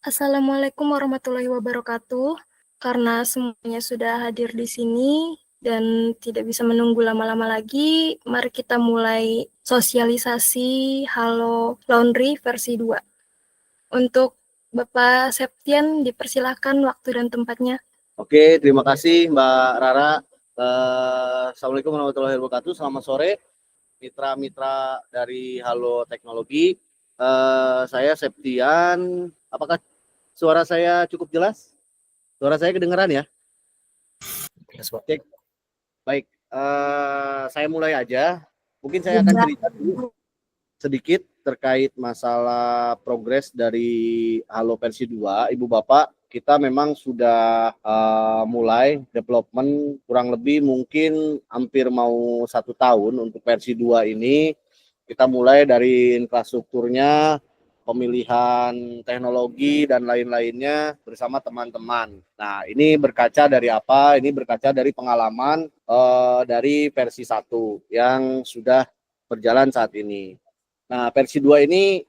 Assalamualaikum warahmatullahi wabarakatuh. Karena semuanya sudah hadir di sini dan tidak bisa menunggu lama-lama lagi, mari kita mulai sosialisasi Halo Laundry versi 2. Untuk Bapak Septian, dipersilahkan waktu dan tempatnya. Oke, terima kasih Mbak Rara. Assalamualaikum warahmatullahi wabarakatuh. Selamat sore, mitra-mitra dari Halo Teknologi. Saya Septian. Apakah suara saya cukup jelas? Suara saya kedengeran ya? Cek. Baik, saya mulai aja. Mungkin saya akan cerita dulu sedikit terkait masalah progres dari Halo versi 2. Ibu Bapak, kita memang sudah mulai development kurang lebih mungkin hampir mau 1 tahun untuk versi 2 ini. Kita mulai dari infrastrukturnya, pemilihan teknologi dan lain-lainnya bersama teman-teman. Nah, ini berkaca dari apa? Ini berkaca dari pengalaman dari versi 1 yang sudah berjalan saat ini. Nah, versi 2 ini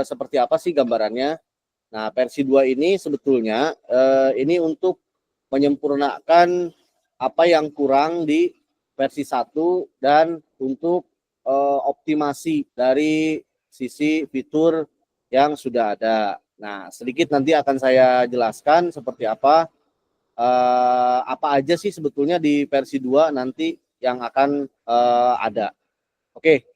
seperti apa sih gambarannya? Nah, versi 2 ini sebetulnya ini untuk menyempurnakan apa yang kurang di versi 1 dan untuk optimasi dari sisi fitur yang sudah ada. Nah, sedikit nanti akan saya jelaskan seperti apa aja sih sebetulnya di versi 2 nanti yang akan ada. Oke,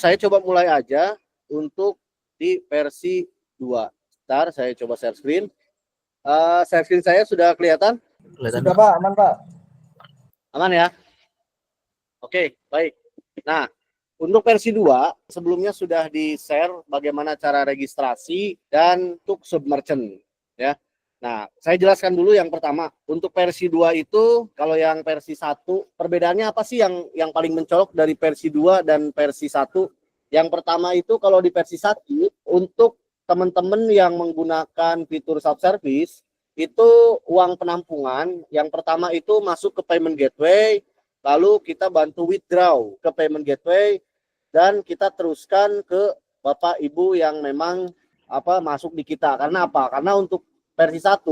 saya coba mulai aja untuk di versi 2. Bentar, saya coba share screen. Share screen saya sudah kelihatan? Sudah Pak, aman Pak. Aman ya? Oke, baik. Nah, untuk versi 2, sebelumnya sudah di-share bagaimana cara registrasi dan untuk submerchant. Ya. Nah, saya jelaskan dulu yang pertama. Untuk versi 2 itu, kalau yang versi 1, perbedaannya apa sih yang paling mencolok dari versi 2 dan versi 1? Yang pertama itu kalau di versi 1, untuk teman-teman yang menggunakan fitur self-service, itu uang penampungan, yang pertama itu masuk ke payment gateway, lalu kita bantu withdraw ke payment gateway, dan kita teruskan ke Bapak Ibu yang memang masuk di kita. Karena apa? Karena untuk versi 1,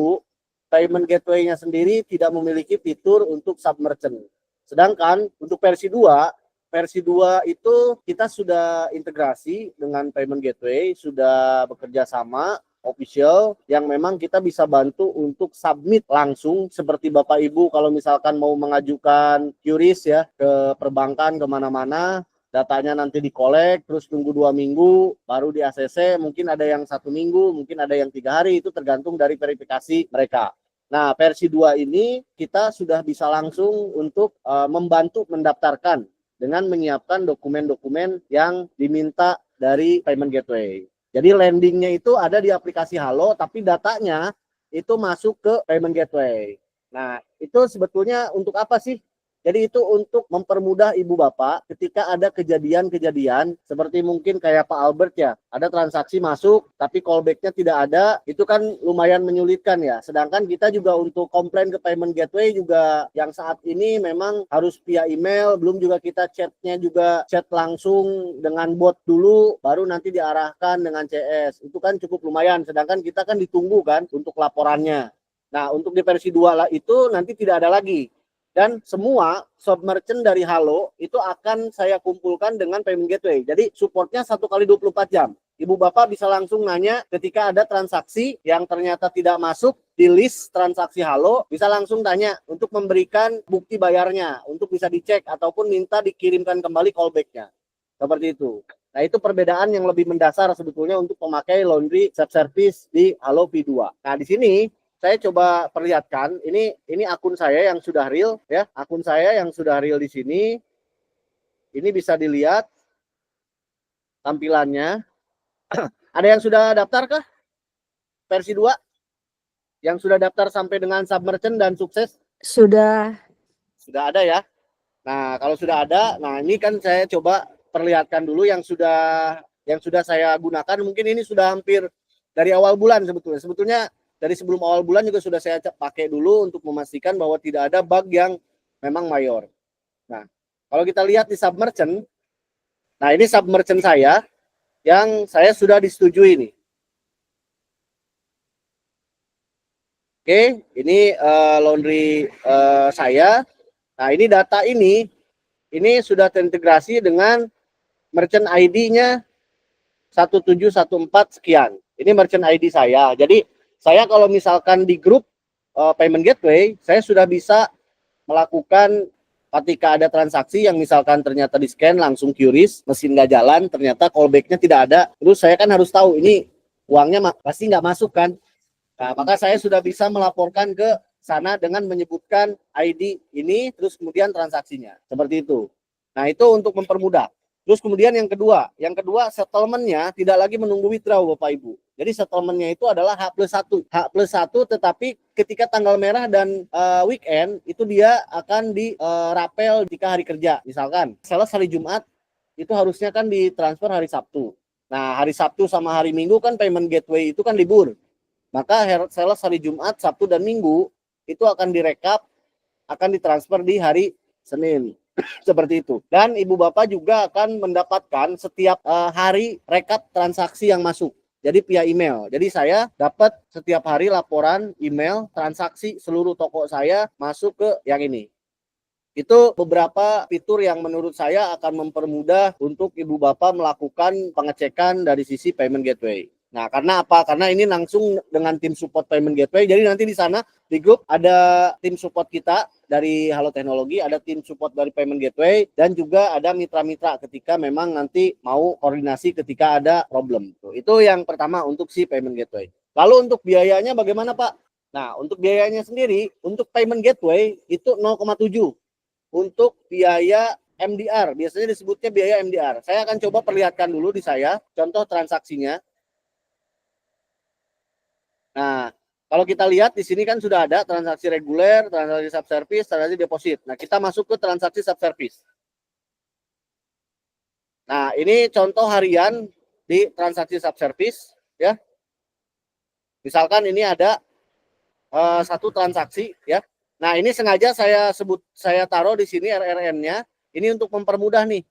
payment gateway-nya sendiri tidak memiliki fitur untuk submerchant. Sedangkan untuk versi 2 itu kita sudah integrasi dengan payment gateway, sudah bekerja sama official yang memang kita bisa bantu untuk submit langsung seperti Bapak Ibu kalau misalkan mau mengajukan QRIS ya ke perbankan kemana-mana, datanya nanti dikolek terus tunggu 2 minggu baru di ACC, mungkin ada yang 1 minggu, mungkin ada yang 3 hari, itu tergantung dari verifikasi mereka. Nah, versi 2 ini kita sudah bisa langsung untuk membantu mendaftarkan dengan menyiapkan dokumen-dokumen yang diminta dari payment gateway. Jadi landingnya itu ada di aplikasi Halo, tapi datanya itu masuk ke payment gateway. Nah, itu sebetulnya untuk apa sih? Jadi itu untuk mempermudah ibu bapak ketika ada kejadian-kejadian seperti mungkin kayak Pak Albert ya, ada transaksi masuk tapi callback-nya tidak ada, itu kan lumayan menyulitkan ya. Sedangkan kita juga untuk komplain ke payment gateway juga yang saat ini memang harus via email, belum juga kita chatnya juga chat langsung dengan bot dulu, baru nanti diarahkan dengan CS. Itu kan cukup lumayan, sedangkan kita kan ditunggu kan untuk laporannya. Nah, untuk di versi 2 lah itu nanti tidak ada lagi. Dan semua submerchant dari Halo itu akan saya kumpulkan dengan payment gateway. Jadi supportnya 1x24 jam. Ibu bapak bisa langsung nanya ketika ada transaksi yang ternyata tidak masuk di list transaksi Halo, bisa langsung tanya untuk memberikan bukti bayarnya, untuk bisa dicek ataupun minta dikirimkan kembali callback-nya. Seperti itu. Nah, itu perbedaan yang lebih mendasar sebetulnya untuk pemakai laundry self-service di Halo V2. Nah, di sini saya coba perlihatkan, ini akun saya yang sudah real ya, akun saya yang sudah real di sini. Ini bisa dilihat tampilannya. Ada yang sudah daftar kah? Versi 2? Yang sudah daftar sampai dengan submerchant dan sukses? Sudah. Sudah ada ya. Nah, kalau sudah ada, nah ini kan saya coba perlihatkan dulu yang sudah saya gunakan. Mungkin ini sudah hampir dari awal bulan sebetulnya. Sebetulnya dari sebelum awal bulan juga sudah saya pakai dulu untuk memastikan bahwa tidak ada bug yang memang mayor. Nah, kalau kita lihat di submerchant, nah ini submerchant saya yang saya sudah disetujui nih. Oke, ini laundry saya. Nah, ini data ini sudah terintegrasi dengan merchant ID-nya 1714 sekian. Ini merchant ID saya. Jadi saya kalau misalkan di grup payment gateway, saya sudah bisa melakukan ketika ada transaksi yang misalkan ternyata di scan langsung QRIS, mesin nggak jalan, ternyata callback-nya tidak ada. Terus saya kan harus tahu ini uangnya pasti nggak masuk kan. Nah, maka saya sudah bisa melaporkan ke sana dengan menyebutkan ID ini, terus kemudian transaksinya. Seperti itu. Nah, itu untuk mempermudah. Terus kemudian yang kedua settlement-nya tidak lagi menunggu withdraw Bapak Ibu. Jadi settlement-nya itu adalah H+1. H+1 tetapi ketika tanggal merah dan weekend itu dia akan dirapel jika hari kerja. Misalkan sales hari Jumat itu harusnya kan ditransfer hari Sabtu. Nah, hari Sabtu sama hari Minggu kan payment gateway itu kan libur. Maka sales hari Jumat, Sabtu, dan Minggu itu akan direkap, akan ditransfer di hari Senin. Seperti itu. Dan Ibu Bapak juga akan mendapatkan setiap hari rekap transaksi yang masuk. Jadi via email. Jadi saya dapat setiap hari laporan email transaksi seluruh toko saya masuk ke yang ini. Itu beberapa fitur yang menurut saya akan mempermudah untuk Ibu Bapak melakukan pengecekan dari sisi payment gateway. Nah, karena apa? Karena ini langsung dengan tim support payment gateway. Jadi nanti di sana di grup ada tim support kita dari Halo Teknologi, ada tim support dari payment gateway, dan juga ada mitra-mitra ketika memang nanti mau koordinasi ketika ada problem. Itu yang pertama untuk si payment gateway. Lalu untuk biayanya bagaimana, Pak? Nah, untuk biayanya sendiri, untuk payment gateway itu 0,7 untuk biaya MDR. Biasanya disebutnya biaya MDR. Saya akan coba perlihatkan dulu di saya contoh transaksinya. Nah, kalau kita lihat di sini kan sudah ada transaksi reguler, transaksi subservice, transaksi deposit. Nah, kita masuk ke transaksi subservice. Nah, ini contoh harian di transaksi subservice ya. Misalkan ini ada satu transaksi ya. Nah, ini sengaja saya taruh di sini RRN-nya. Ini untuk mempermudah nih.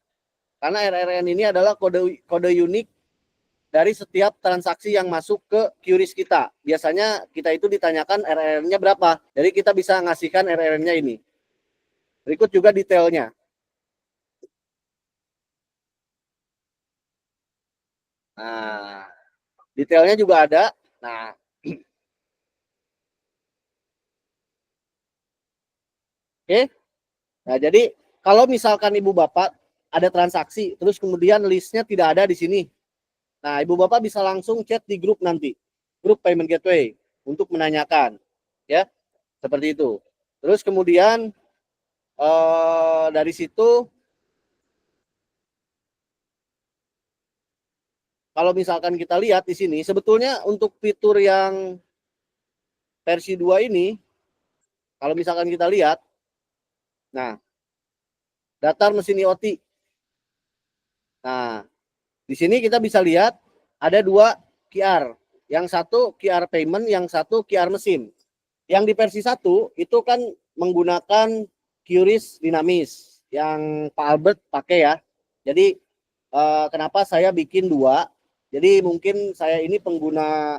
Karena RRN ini adalah kode unik dari setiap transaksi yang masuk ke QRIS kita. Biasanya kita itu ditanyakan RRN-nya berapa. Jadi kita bisa ngasihkan RRN-nya ini. Berikut juga detailnya. Nah, detailnya juga ada. Nah, oke. Nah, jadi kalau misalkan Ibu Bapak ada transaksi, terus kemudian listnya tidak ada di sini. Nah, Ibu Bapak bisa langsung chat di grup nanti. Grup Payment Gateway untuk menanyakan. Ya, seperti itu. Terus kemudian dari situ kalau misalkan kita lihat di sini sebetulnya untuk fitur yang versi 2 ini kalau misalkan kita lihat nah daftar mesin IoT. Nah, di sini kita bisa lihat ada 2 QR. Yang satu QR payment, yang satu QR mesin. Yang di versi 1 itu kan menggunakan QRIS dinamis yang Pak Albert pakai ya. Jadi kenapa saya bikin 2? Jadi mungkin saya ini pengguna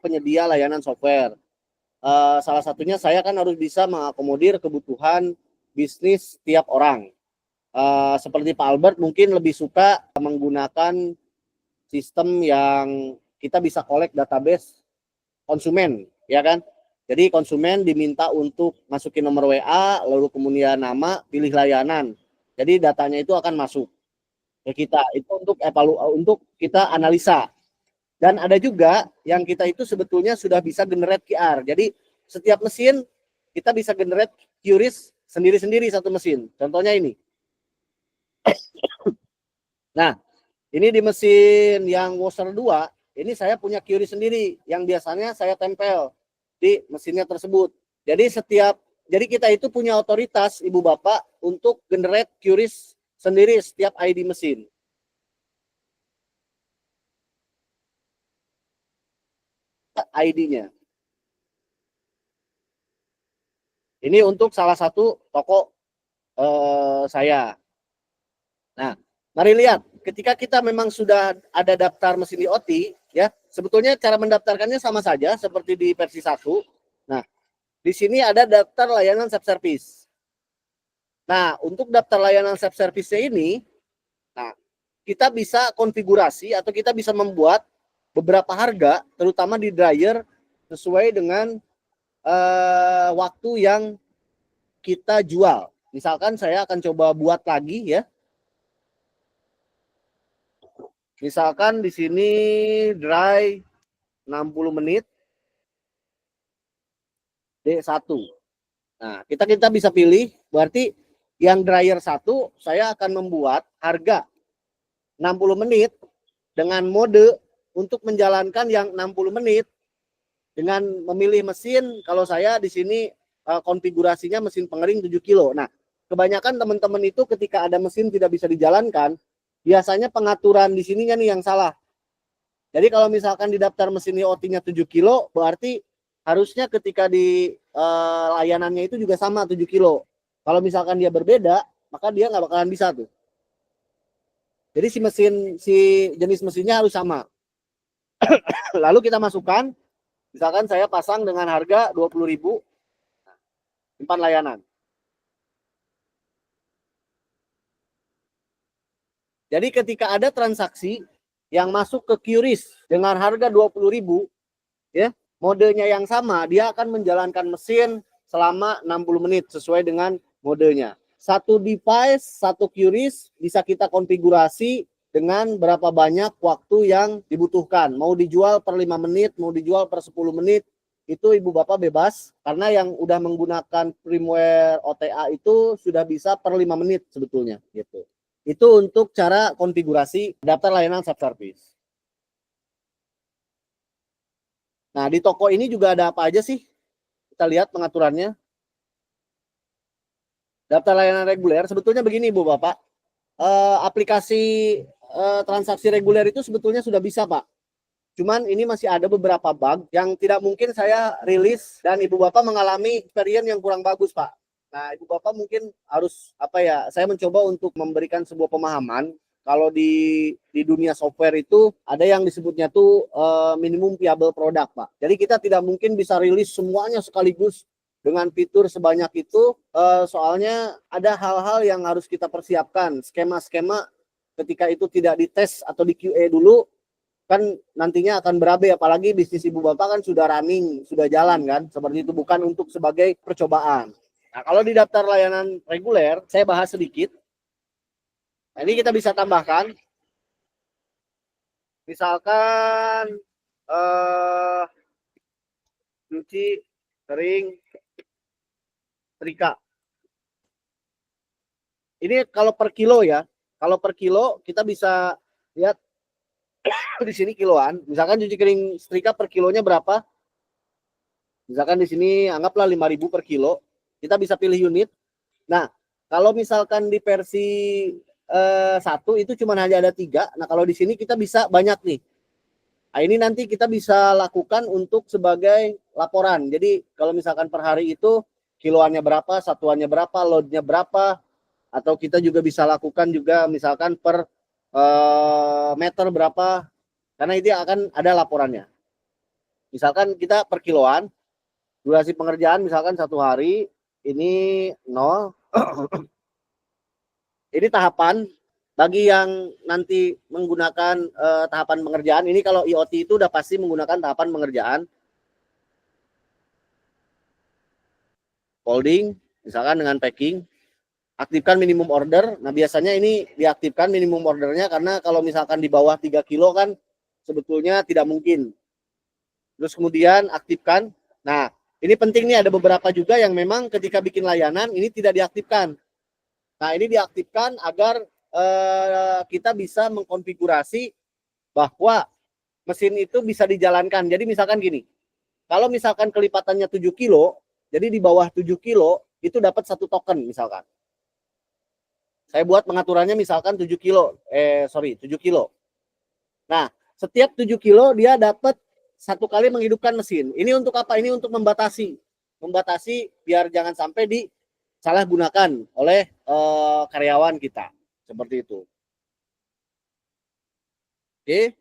penyedia layanan software. Salah satunya saya kan harus bisa mengakomodir kebutuhan bisnis tiap orang. Seperti Pak Albert mungkin lebih suka menggunakan sistem yang kita bisa collect database konsumen, ya kan? Jadi konsumen diminta untuk masukin nomor WA, lalu kemudian nama, pilih layanan. Jadi datanya itu akan masuk ke kita. Itu untuk kita analisa. Dan ada juga yang kita itu sebetulnya sudah bisa generate QR. Jadi setiap mesin kita bisa generate QRIS sendiri-sendiri satu mesin. Contohnya ini. Nah, ini di mesin yang washer 2, ini saya punya QRIS sendiri yang biasanya saya tempel di mesinnya tersebut. Jadi kita itu punya otoritas Ibu Bapak untuk generate QRIS sendiri setiap ID mesin. ID-nya. Ini untuk salah satu toko saya. Nah, mari lihat, ketika kita memang sudah ada daftar mesin IoT, ya, sebetulnya cara mendaftarkannya sama saja seperti di versi 1. Di sini ada daftar layanan self-service. Nah, untuk daftar layanan self-service ini, nah, kita bisa konfigurasi atau kita bisa membuat beberapa harga, terutama di dryer, sesuai dengan waktu yang kita jual. Misalkan saya akan coba buat lagi ya. Misalkan di sini dry 60 menit D1. Nah, kita bisa pilih, berarti yang dryer 1 saya akan membuat harga 60 menit dengan mode untuk menjalankan yang 60 menit dengan memilih mesin. Kalau saya di sini konfigurasinya mesin pengering 7 kilo. Nah, kebanyakan teman-teman itu ketika ada mesin tidak bisa dijalankan, biasanya pengaturan di sininya nih yang salah. Jadi kalau misalkan di daftar mesin IoT-nya 7 kilo, berarti harusnya ketika di layanannya itu juga sama 7 kilo. Kalau misalkan dia berbeda, maka dia nggak bakalan bisa tuh. Jadi si jenis mesinnya harus sama. Lalu kita masukkan, misalkan saya pasang dengan harga 20.000, simpan layanan. Jadi ketika ada transaksi yang masuk ke QRIS dengan harga 20.000, ya, modenya yang sama, dia akan menjalankan mesin selama 60 menit sesuai dengan modenya. Satu device, satu QRIS bisa kita konfigurasi dengan berapa banyak waktu yang dibutuhkan. Mau dijual per 5 menit, mau dijual per 10 menit, itu ibu bapak bebas. Karena yang udah menggunakan firmware OTA itu sudah bisa per 5 menit sebetulnya. Gitu. Itu untuk cara konfigurasi daftar layanan self-service. Nah, di toko ini juga ada apa aja sih? Kita lihat pengaturannya. Daftar layanan reguler, sebetulnya begini Bu Bapak. Aplikasi transaksi reguler itu sebetulnya sudah bisa Pak. Cuman ini masih ada beberapa bug yang tidak mungkin saya rilis dan Ibu Bapak mengalami experience yang kurang bagus Pak. Nah, Ibu Bapak mungkin harus saya mencoba untuk memberikan sebuah pemahaman kalau di dunia software itu ada yang disebutnya tuh minimum viable product Pak. Jadi kita tidak mungkin bisa rilis semuanya sekaligus dengan fitur sebanyak itu, soalnya ada hal-hal yang harus kita persiapkan, skema-skema ketika itu tidak dites atau di QA dulu, kan nantinya akan berabe, apalagi bisnis ibu bapak kan sudah running, sudah jalan kan, seperti itu, bukan untuk sebagai percobaan. Nah, kalau di daftar layanan reguler, saya bahas sedikit. Nah, ini kita bisa tambahkan, misalkan cuci, kering, setrika. Ini kalau per kilo ya, kalau per kilo kita bisa lihat di sini kiloan. Misalkan cuci kering setrika per kilonya berapa? Misalkan di sini anggaplah 5.000 per kilo. Kita bisa pilih unit. Nah, kalau misalkan di versi 1 itu cuma hanya ada 3. Nah, kalau di sini kita bisa banyak nih. Nah, ini nanti kita bisa lakukan untuk sebagai laporan. Jadi kalau misalkan per hari itu kiloannya berapa, satuannya berapa, loadnya berapa, atau kita juga bisa lakukan juga misalkan per meter berapa, karena itu akan ada laporannya. Misalkan kita per kiloan, durasi pengerjaan misalkan 1 hari, ini 0. Ini tahapan bagi yang nanti menggunakan tahapan pengerjaan. Ini kalau IoT itu udah pasti menggunakan tahapan pengerjaan. Folding, misalkan dengan packing. Aktifkan minimum order. Nah, biasanya ini diaktifkan minimum ordernya karena kalau misalkan di bawah 3 kilo kan sebetulnya tidak mungkin. Terus kemudian aktifkan. Nah, ini penting nih, ada beberapa juga yang memang ketika bikin layanan ini tidak diaktifkan. Nah, ini diaktifkan agar kita bisa mengkonfigurasi bahwa mesin itu bisa dijalankan. Jadi misalkan gini, kalau misalkan kelipatannya 7 kilo, jadi di bawah 7 kilo itu dapat 1 token misalkan. Saya buat pengaturannya misalkan 7 kilo, 7 kilo. Nah, setiap 7 kilo dia dapat 1 kali menghidupkan mesin. Ini untuk apa? Ini untuk membatasi biar jangan sampai disalahgunakan oleh karyawan kita. Seperti itu. Oke.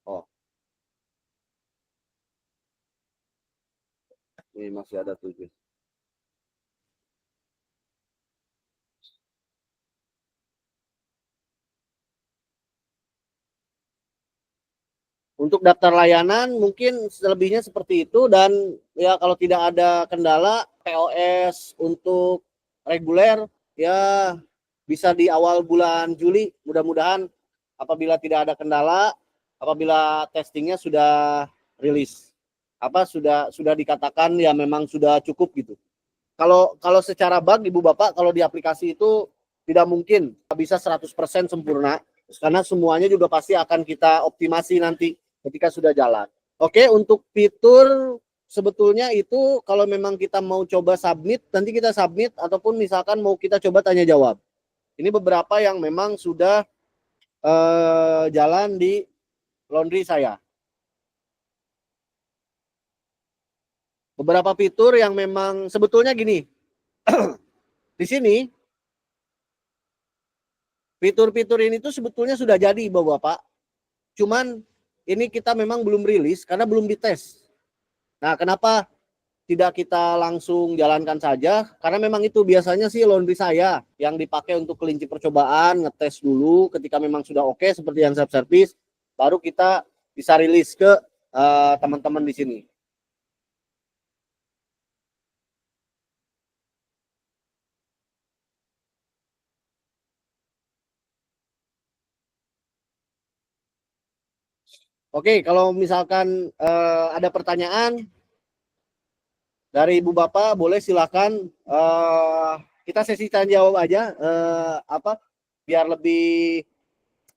Oh. Ini masih ada 7. Untuk daftar layanan mungkin selebihnya seperti itu, dan ya kalau tidak ada kendala POS untuk reguler ya bisa di awal bulan Juli, mudah-mudahan apabila tidak ada kendala, apabila testingnya sudah rilis, sudah dikatakan ya memang sudah cukup gitu. Kalau secara bug Ibu Bapak, kalau di aplikasi itu tidak mungkin bisa 100% sempurna, karena semuanya juga pasti akan kita optimasi nanti ketika sudah jalan. Oke, untuk fitur sebetulnya itu kalau memang kita mau coba submit, nanti kita submit, ataupun misalkan mau kita coba tanya jawab. Ini beberapa yang memang sudah jalan di laundry saya. Beberapa fitur yang memang sebetulnya gini, di sini fitur-fitur ini tuh sebetulnya sudah jadi Bapak-Bapak. Cuman ini kita memang belum rilis karena belum dites. Nah, kenapa tidak kita langsung jalankan saja? Karena memang itu biasanya sih laundry saya yang dipakai untuk kelinci percobaan, ngetes dulu ketika memang sudah oke seperti yang self service, baru kita bisa rilis ke teman-teman di sini. Oke, kalau misalkan ada pertanyaan dari Ibu Bapak, boleh silakan kita sesi tanya jawab aja, biar lebih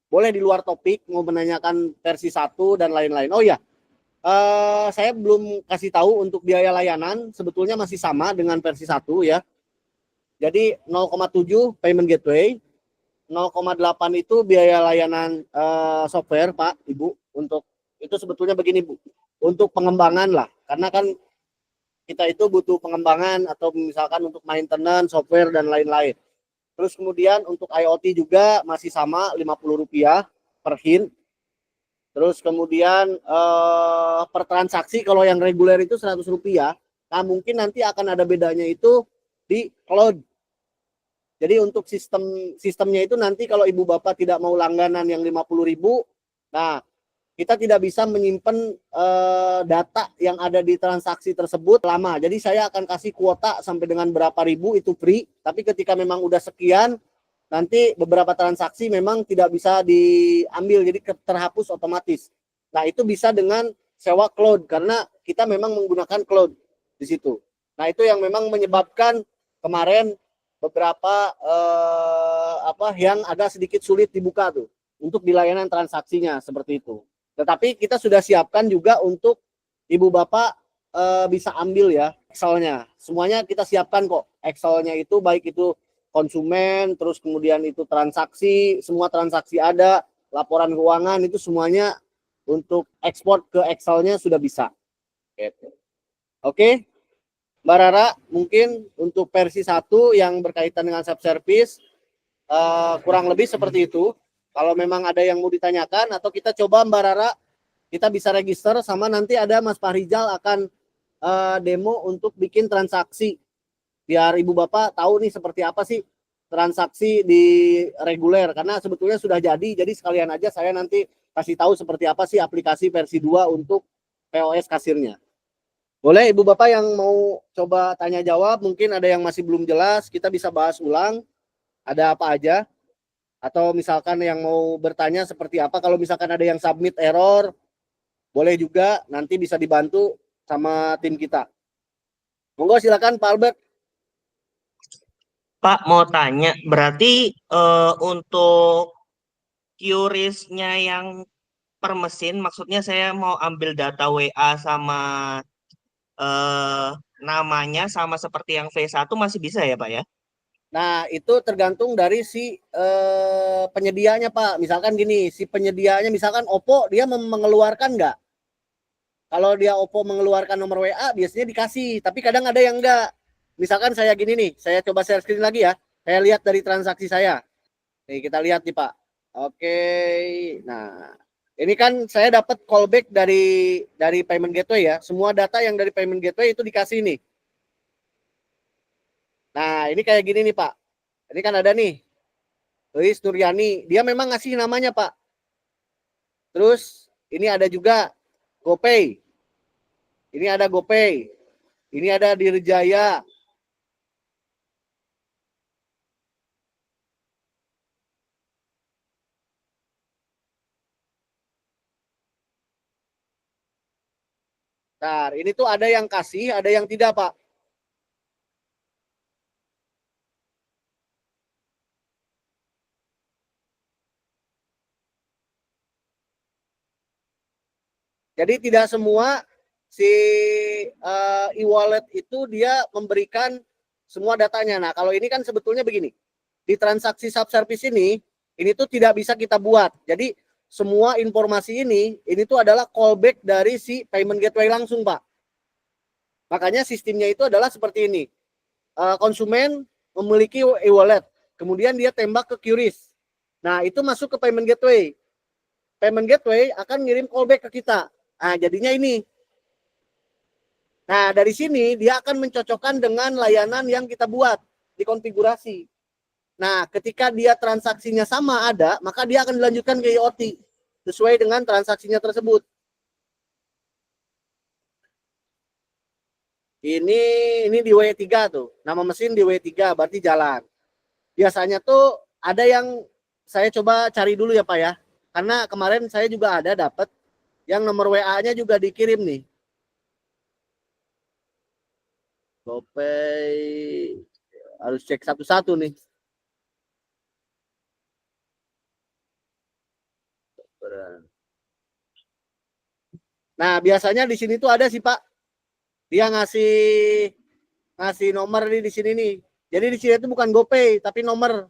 boleh di luar topik, mau menanyakan versi 1 dan lain-lain. Oh ya, saya belum kasih tahu untuk biaya layanan, sebetulnya masih sama dengan versi 1 ya. Jadi 0,7 payment gateway, 0,8 itu biaya layanan software Pak, Ibu. Untuk itu sebetulnya begini Bu, untuk pengembangan lah, karena kan kita itu butuh pengembangan atau misalkan untuk maintenance software dan lain-lain. Terus kemudian untuk IoT juga masih sama Rp50 per hint. Terus kemudian per transaksi kalau yang reguler itu Rp100. Nah mungkin nanti akan ada bedanya itu di cloud. Jadi untuk sistemnya itu nanti kalau Ibu Bapak tidak mau langganan yang 50.000, nah kita tidak bisa menyimpan data yang ada di transaksi tersebut lama. Jadi saya akan kasih kuota sampai dengan berapa ribu itu free, tapi ketika memang udah sekian, nanti beberapa transaksi memang tidak bisa diambil, jadi terhapus otomatis. Nah itu bisa dengan sewa cloud, karena kita memang menggunakan cloud di situ. Nah itu yang memang menyebabkan kemarin beberapa yang agak sedikit sulit dibuka tuh untuk di layanan transaksinya seperti itu. Tetapi kita sudah siapkan juga untuk Ibu Bapak bisa ambil ya Excel-nya. Semuanya kita siapkan kok. Excel-nya itu baik itu konsumen, terus kemudian itu transaksi, semua transaksi ada, laporan keuangan itu semuanya untuk ekspor ke Excel-nya sudah bisa. Oke, Mbak Rara, mungkin untuk versi 1 yang berkaitan dengan self-service kurang lebih seperti itu. Kalau memang ada yang mau ditanyakan, atau kita coba Mbak Rara, kita bisa register sama nanti ada Mas Fahrizal akan demo untuk bikin transaksi. Biar Ibu Bapak tahu nih seperti apa sih transaksi di reguler. Karena sebetulnya sudah jadi sekalian aja saya nanti kasih tahu seperti apa sih aplikasi versi 2 untuk POS kasirnya. Boleh Ibu Bapak yang mau coba tanya jawab, mungkin ada yang masih belum jelas, kita bisa bahas ulang, ada apa aja. Atau misalkan yang mau bertanya seperti apa, kalau misalkan ada yang submit error, boleh juga, nanti bisa dibantu sama tim kita. Monggo silakan Pak Albert. Pak mau tanya, berarti untuk QRIS-nya yang per mesin, maksudnya saya mau ambil data WA sama namanya sama seperti yang V1 masih bisa ya Pak ya? Nah itu tergantung dari si penyedianya Pak. Misalkan gini, si penyedianya misalkan Oppo dia mengeluarkan nggak? Kalau dia Oppo mengeluarkan nomor WA biasanya dikasih, tapi kadang ada yang enggak. Misalkan saya gini nih, saya coba share screen lagi ya. Saya lihat dari transaksi saya. Nih kita lihat nih Pak. Oke, nah Ini kan saya dapat callback dari payment gateway ya. Semua data yang dari payment gateway itu dikasih nih. Nah, ini kayak gini nih, Pak. Ini kan ada nih. Luis Nuryani, dia memang ngasih namanya, Pak. Terus ini ada juga GoPay. Ini ada GoPay. Ini ada Dirjaya. Nah, ini tuh ada yang kasih, ada yang tidak, Pak. Jadi tidak semua si e-wallet itu dia memberikan semua datanya. Nah, kalau ini kan sebetulnya begini. Di transaksi subservice ini tuh tidak bisa kita buat. Jadi semua informasi ini tuh adalah callback dari si payment gateway langsung, Pak. Makanya sistemnya itu adalah seperti ini. Konsumen memiliki e-wallet, kemudian dia tembak ke QRIS. Nah, itu masuk ke payment gateway. Payment gateway akan ngirim callback ke kita. Nah, jadinya ini. Nah, dari sini dia akan mencocokkan dengan layanan yang kita buat di konfigurasi. Nah, ketika dia transaksinya sama ada, maka dia akan dilanjutkan ke IoT sesuai dengan transaksinya tersebut. Ini di W3 tuh. Nama mesin di W3 berarti jalan. Biasanya tuh ada yang saya coba cari dulu ya, Pak ya. Karena kemarin saya juga ada dapat yang nomor WA-nya juga dikirim nih. GoPay harus cek satu-satu nih. Nah, biasanya di sini tuh ada sih, Pak. Dia ngasih nomor di sini nih. Jadi di sini itu bukan GoPay tapi nomor.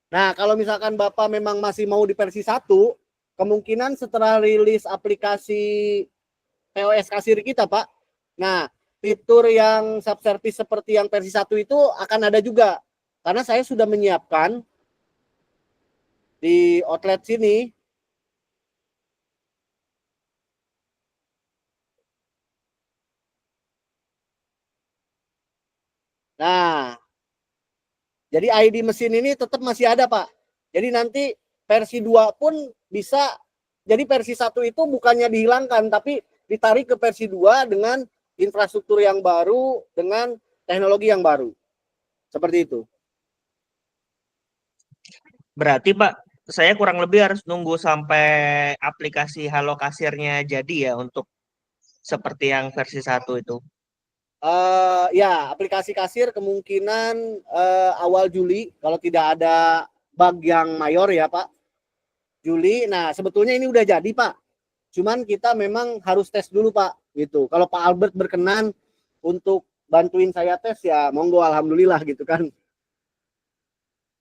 Nah, kalau misalkan Bapak memang masih mau di versi 1, kemungkinan setelah rilis aplikasi POS kasir kita, Pak. Nah, fitur yang subservice seperti yang versi 1 itu akan ada juga. Karena saya sudah menyiapkan di outlet sini. Nah, jadi ID mesin ini tetap masih ada, Pak. Jadi nanti versi 2 pun bisa, jadi versi 1 itu bukannya dihilangkan, tapi ditarik ke versi 2 dengan infrastruktur yang baru, dengan teknologi yang baru. Seperti itu. Berarti Pak, saya kurang lebih harus nunggu sampai aplikasi Halo Kasirnya jadi ya untuk seperti yang versi 1 itu. Ya, aplikasi kasir kemungkinan awal Juli, kalau tidak ada bug yang mayor ya, Pak. Juli. Nah, sebetulnya ini udah jadi, Pak. Cuman kita memang harus tes dulu, Pak. Gitu. Kalau Pak Albert berkenan untuk bantuin saya tes ya, monggo, alhamdulillah gitu kan.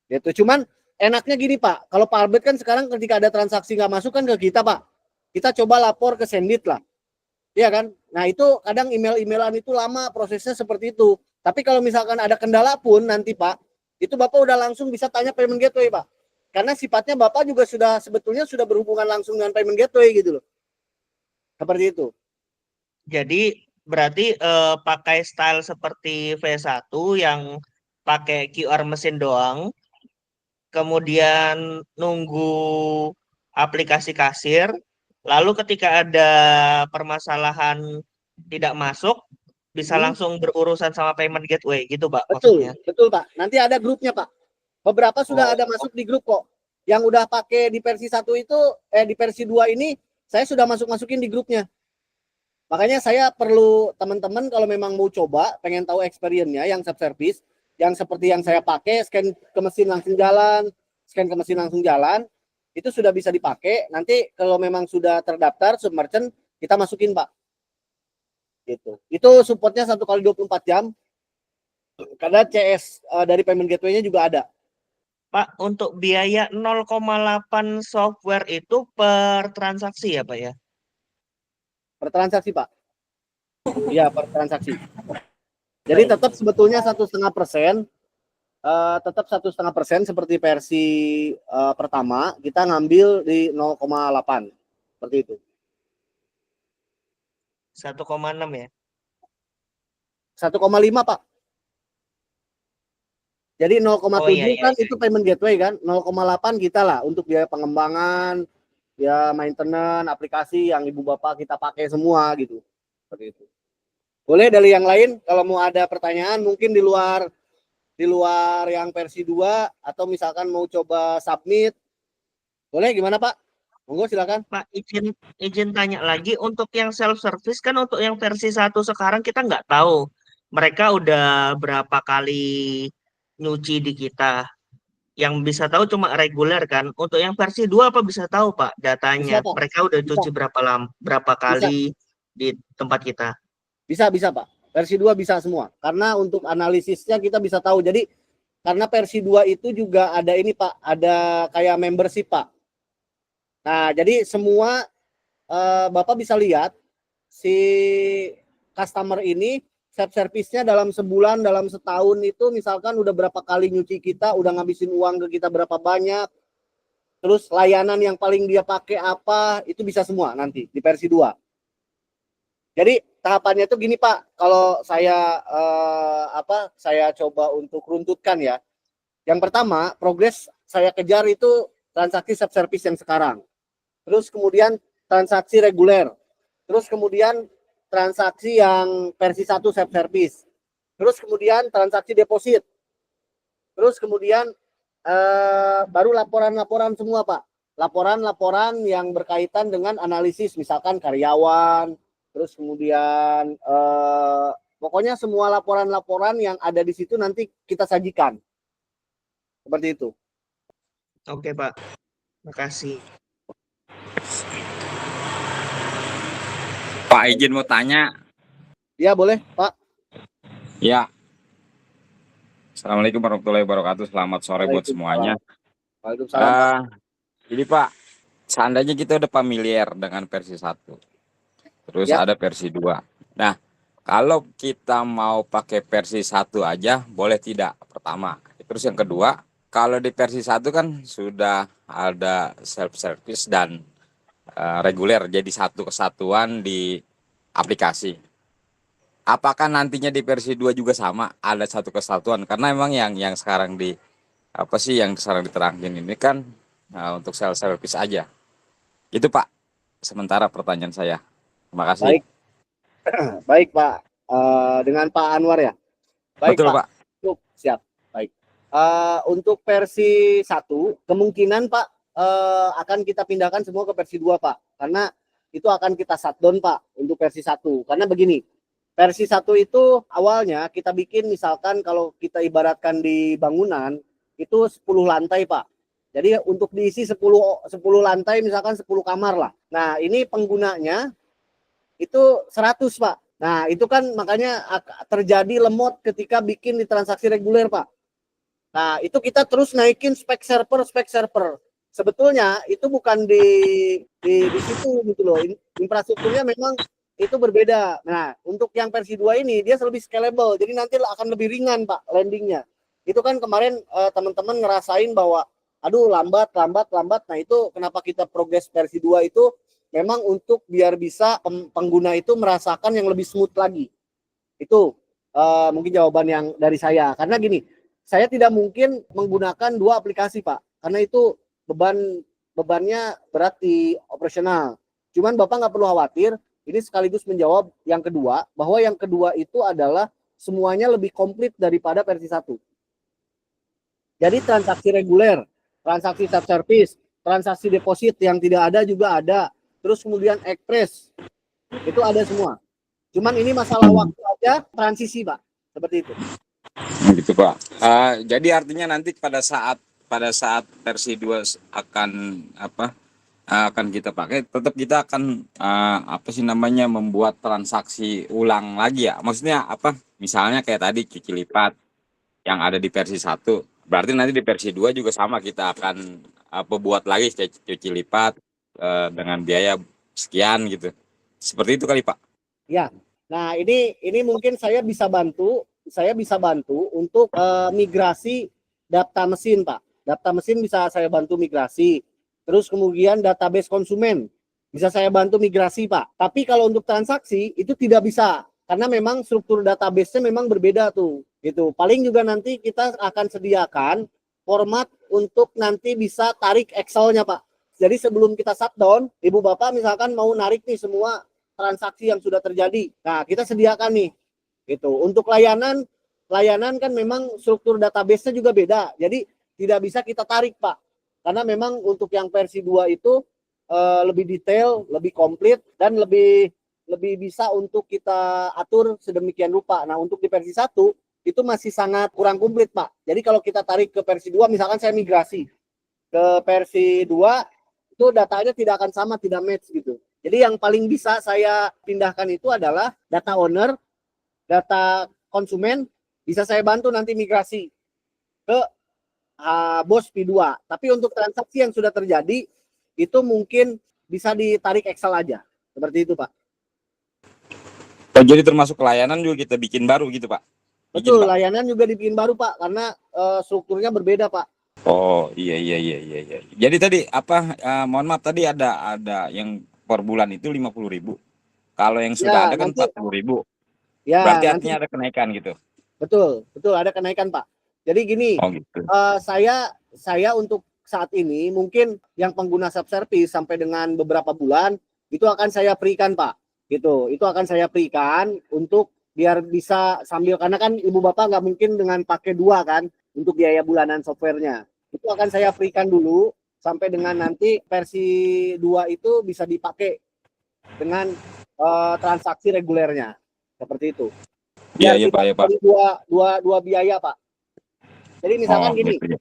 Gitu. Cuman enaknya gini, Pak. Kalau Pak Albert kan sekarang ketika ada transaksi nggak masuk kan ke kita, Pak. Kita coba lapor ke Sendit lah. Iya kan? Nah, itu kadang email-emailan itu lama prosesnya seperti itu. Tapi kalau misalkan ada kendala pun nanti, Pak, itu Bapak udah langsung bisa tanya payment gateway, Pak. Karena sifatnya Bapak juga sebetulnya sudah berhubungan langsung dengan payment gateway gitu loh. Seperti itu. Jadi berarti pakai style seperti V1 yang pakai QR mesin doang, kemudian nunggu aplikasi kasir, lalu ketika ada permasalahan tidak masuk, bisa langsung berurusan sama payment gateway gitu, Pak, Betul, maksudnya. betul, Pak. Nanti ada grupnya, Pak. Beberapa sudah ada Oh, masuk di grup kok. Yang udah pakai di versi 1 itu, di versi 2 ini, saya sudah masukin di grupnya. Makanya saya perlu teman-teman kalau memang mau coba, pengen tahu experience-nya yang self-service, yang seperti yang saya pakai, scan ke mesin langsung jalan, itu sudah bisa dipakai. Nanti kalau memang sudah terdaftar submerchant, kita masukin, Pak. Gitu. Itu supportnya 1x24 jam. Karena CS dari payment gateway-nya juga ada. Pak, untuk biaya 0,8 software itu per transaksi ya, Pak ya? Per transaksi, Pak. Iya, per transaksi. Jadi tetap sebetulnya 1,5%. tetap 1,5% seperti versi pertama, kita ngambil di 0,8 seperti itu. 1,6 ya. 1,5 Pak. Jadi 0,7 kan itu payment gateway kan, 0,8 kita lah untuk biaya pengembangan, ya maintenance, aplikasi yang ibu bapak kita pakai semua gitu. Seperti itu. Boleh dari yang lain kalau mau ada pertanyaan mungkin di luar yang versi 2 atau misalkan mau coba submit. Boleh gimana Pak? Monggo silakan. Pak, izin tanya lagi untuk yang self service kan untuk yang versi 1 sekarang kita nggak tahu mereka udah berapa kali nyuci di kita. Yang bisa tahu cuma reguler kan. Untuk yang versi 2 apa bisa tahu Pak Bisa datanya? Pak. Mereka udah cuci berapa kali di tempat kita? Bisa Pak. Versi 2 bisa semua. Karena untuk analisisnya kita bisa tahu. Jadi karena versi 2 itu juga ada ini Pak, ada kayak membership Pak. Nah, jadi semua Bapak bisa lihat si customer ini self service-nya dalam sebulan, dalam setahun itu misalkan udah berapa kali nyuci kita, udah ngabisin uang ke kita berapa banyak, terus layanan yang paling dia pakai apa, itu bisa semua nanti di versi 2. Jadi tahapannya itu gini Pak, kalau saya saya coba untuk runtutkan ya. Yang pertama, progres saya kejar itu transaksi self service yang sekarang. Terus kemudian transaksi reguler. Terus kemudian transaksi yang versi 1 self service. Terus kemudian transaksi deposit. Terus kemudian baru laporan-laporan semua Pak. Laporan-laporan yang berkaitan dengan analisis misalkan karyawan. Terus kemudian pokoknya semua laporan-laporan yang ada di situ nanti kita sajikan. Seperti itu. Oke Pak, makasih. Pak, izin mau tanya. Ya boleh Pak. Ya. Assalamualaikum warahmatullahi wabarakatuh. Selamat sore buat semuanya. Waalaikumsalam. Jadi Pak, seandainya kita udah familiar dengan versi 1, terus ada versi 2. Nah, kalau kita mau pakai versi 1 aja, boleh tidak? Pertama. Terus yang kedua, kalau di versi 1 kan sudah ada self service dan reguler, jadi satu kesatuan di aplikasi. Apakah nantinya di versi 2 juga sama, ada satu kesatuan? Karena emang yang sekarang yang sekarang diterangin ini kan untuk self service aja. Itu Pak, sementara pertanyaan saya. Terima kasih. Baik. Baik Pak. Dengan Pak Anwar ya. Baik Betul, Pak. Siap. Baik. Untuk versi 1 kemungkinan Pak akan kita pindahkan semua ke versi 2 Pak. Karena itu akan kita shutdown Pak untuk versi 1. Karena begini, versi 1 itu awalnya kita bikin misalkan kalau kita ibaratkan di bangunan itu 10 lantai Pak. Jadi untuk diisi 10 lantai misalkan 10 kamar lah. Nah, ini penggunanya itu 100 Pak. Nah, itu kan makanya terjadi lemot ketika bikin di transaksi reguler Pak. Nah, itu kita terus naikin spek server. Sebetulnya itu bukan di situ gitu loh. Infrastrukturnya memang itu berbeda. Nah, untuk yang versi 2 ini dia lebih scalable. Jadi nanti akan lebih ringan Pak landingnya. Itu kan kemarin teman-teman ngerasain bahwa aduh lambat. Nah, itu kenapa kita progres versi 2 itu memang untuk biar bisa pengguna itu merasakan yang lebih smooth lagi. Itu mungkin jawaban yang dari saya. Karena gini, saya tidak mungkin menggunakan 2 aplikasi Pak. Karena itu bebannya berat di operasional. Cuman Bapak nggak perlu khawatir, ini sekaligus menjawab yang kedua, bahwa yang kedua itu adalah semuanya lebih komplit daripada versi 1. Jadi transaksi reguler, transaksi self service, transaksi deposit yang tidak ada juga ada. Terus kemudian express, itu ada semua. Cuman ini masalah waktu aja, transisi Pak, seperti itu. Gitu Pak. Jadi artinya nanti pada saat versi 2 akan kita pakai, tetap kita akan membuat transaksi ulang lagi ya. Maksudnya misalnya kayak tadi cuci lipat yang ada di versi 1, berarti nanti di versi 2 juga sama, kita akan buat lagi cuci lipat dengan biaya sekian gitu. Seperti itu kali Pak. Ya. Nah, ini mungkin saya bisa bantu saya bisa bantu untuk migrasi data mesin, Pak. Data mesin bisa saya bantu migrasi. Terus kemudian database konsumen bisa saya bantu migrasi, Pak. Tapi kalau untuk transaksi itu tidak bisa karena memang struktur database-nya memang berbeda tuh. Gitu. Paling juga nanti kita akan sediakan format untuk nanti bisa tarik Excel-nya, Pak. Jadi sebelum kita shutdown, Ibu Bapak misalkan mau narik nih semua transaksi yang sudah terjadi. Nah, kita sediakan nih. Gitu. Untuk layanan kan memang struktur database-nya juga beda. Jadi tidak bisa kita tarik, Pak. Karena memang untuk yang versi 2 itu lebih detail, lebih komplit dan lebih bisa untuk kita atur sedemikian rupa. Nah, untuk di versi 1 itu masih sangat kurang komplit, Pak. Jadi kalau kita tarik ke versi 2, misalkan saya migrasi ke versi 2, itu datanya tidak akan sama, tidak match gitu. Jadi yang paling bisa saya pindahkan itu adalah data owner, data konsumen, bisa saya bantu nanti migrasi ke BOS P2. Tapi untuk transaksi yang sudah terjadi, itu mungkin bisa ditarik Excel aja. Seperti itu, Pak. Oh, jadi termasuk layanan juga kita bikin baru gitu, Pak? Betul, layanan juga dibikin baru, Pak, karena strukturnya berbeda, Pak. Oh, iya. Jadi tadi apa, mohon maaf tadi ada yang per bulan itu 50.000. Kalau yang sudah ada kan 40.000. Ya, berarti nanti, artinya ada kenaikan gitu. Betul ada kenaikan, Pak. Jadi gini, gitu. Saya untuk saat ini mungkin yang pengguna self service sampai dengan beberapa bulan itu akan saya free-kan, Pak. Gitu. Itu akan saya free-kan untuk biar bisa sambil, karena kan Ibu Bapak nggak mungkin dengan pakai 2 kan untuk biaya bulanan softwarenya. Itu akan saya free-kan dulu sampai dengan nanti versi 2 itu bisa dipakai dengan transaksi regulernya. Seperti itu. Biar Iya, Pak. Dua biaya, Pak. Jadi misalkan gini, gitu.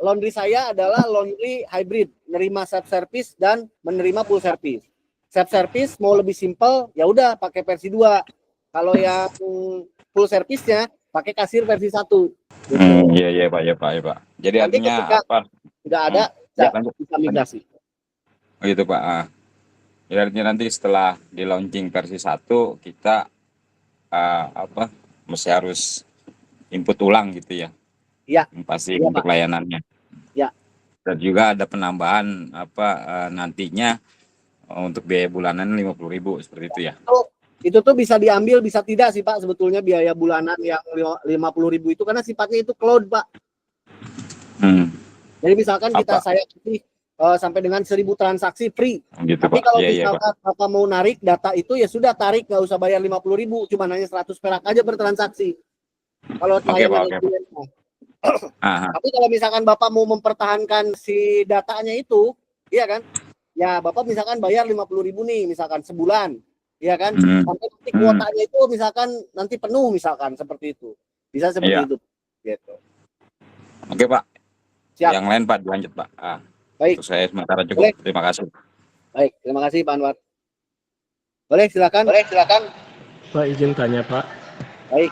Laundry saya adalah laundry hybrid, menerima self service dan menerima full service. Self service mau lebih simpel, ya udah pakai versi 2. Kalau yang full service-nya pakai kasir versi 1. Gitu. Iya, Pak. Jadi nanti artinya apa? Tidak ada, bisa migrasi. Oh, gitu, Pak. Jadi artinya nanti setelah di launching versi 1 kita mesti harus input ulang gitu ya. Iya. Pasti ya, untuk Pak. layanannya. Ya. Dan juga ada penambahan nantinya untuk biaya bulanan 50.000 seperti itu ya. Itu tuh bisa diambil, bisa tidak sih, Pak, sebetulnya biaya bulanan yang 50.000 itu karena sifatnya itu cloud, Pak. Jadi misalkan saya kasih sampai dengan 1.000 transaksi free. Gitu, tapi Pak. Kalau misalkan Bapak mau narik data itu ya sudah tarik, nggak usah bayar 50.000, cuma hanya 100 perak aja per transaksi. Kalau layanan tapi kalau misalkan Bapak mau mempertahankan si datanya itu, iya kan? Ya Bapak misalkan bayar 50.000 nih, misalkan sebulan, iya kan? Sampai nanti kuotanya itu misalkan nanti penuh, misalkan seperti itu. Bisa seperti itu. Gitu. Oke, Pak. Siap. Yang lain Pak dilanjut, Pak. Baik. Untuk saya sementara cukup. Boleh. Terima kasih. Baik, terima kasih Pak Anwar. Boleh silakan. Pak, izin tanya, Pak. Baik.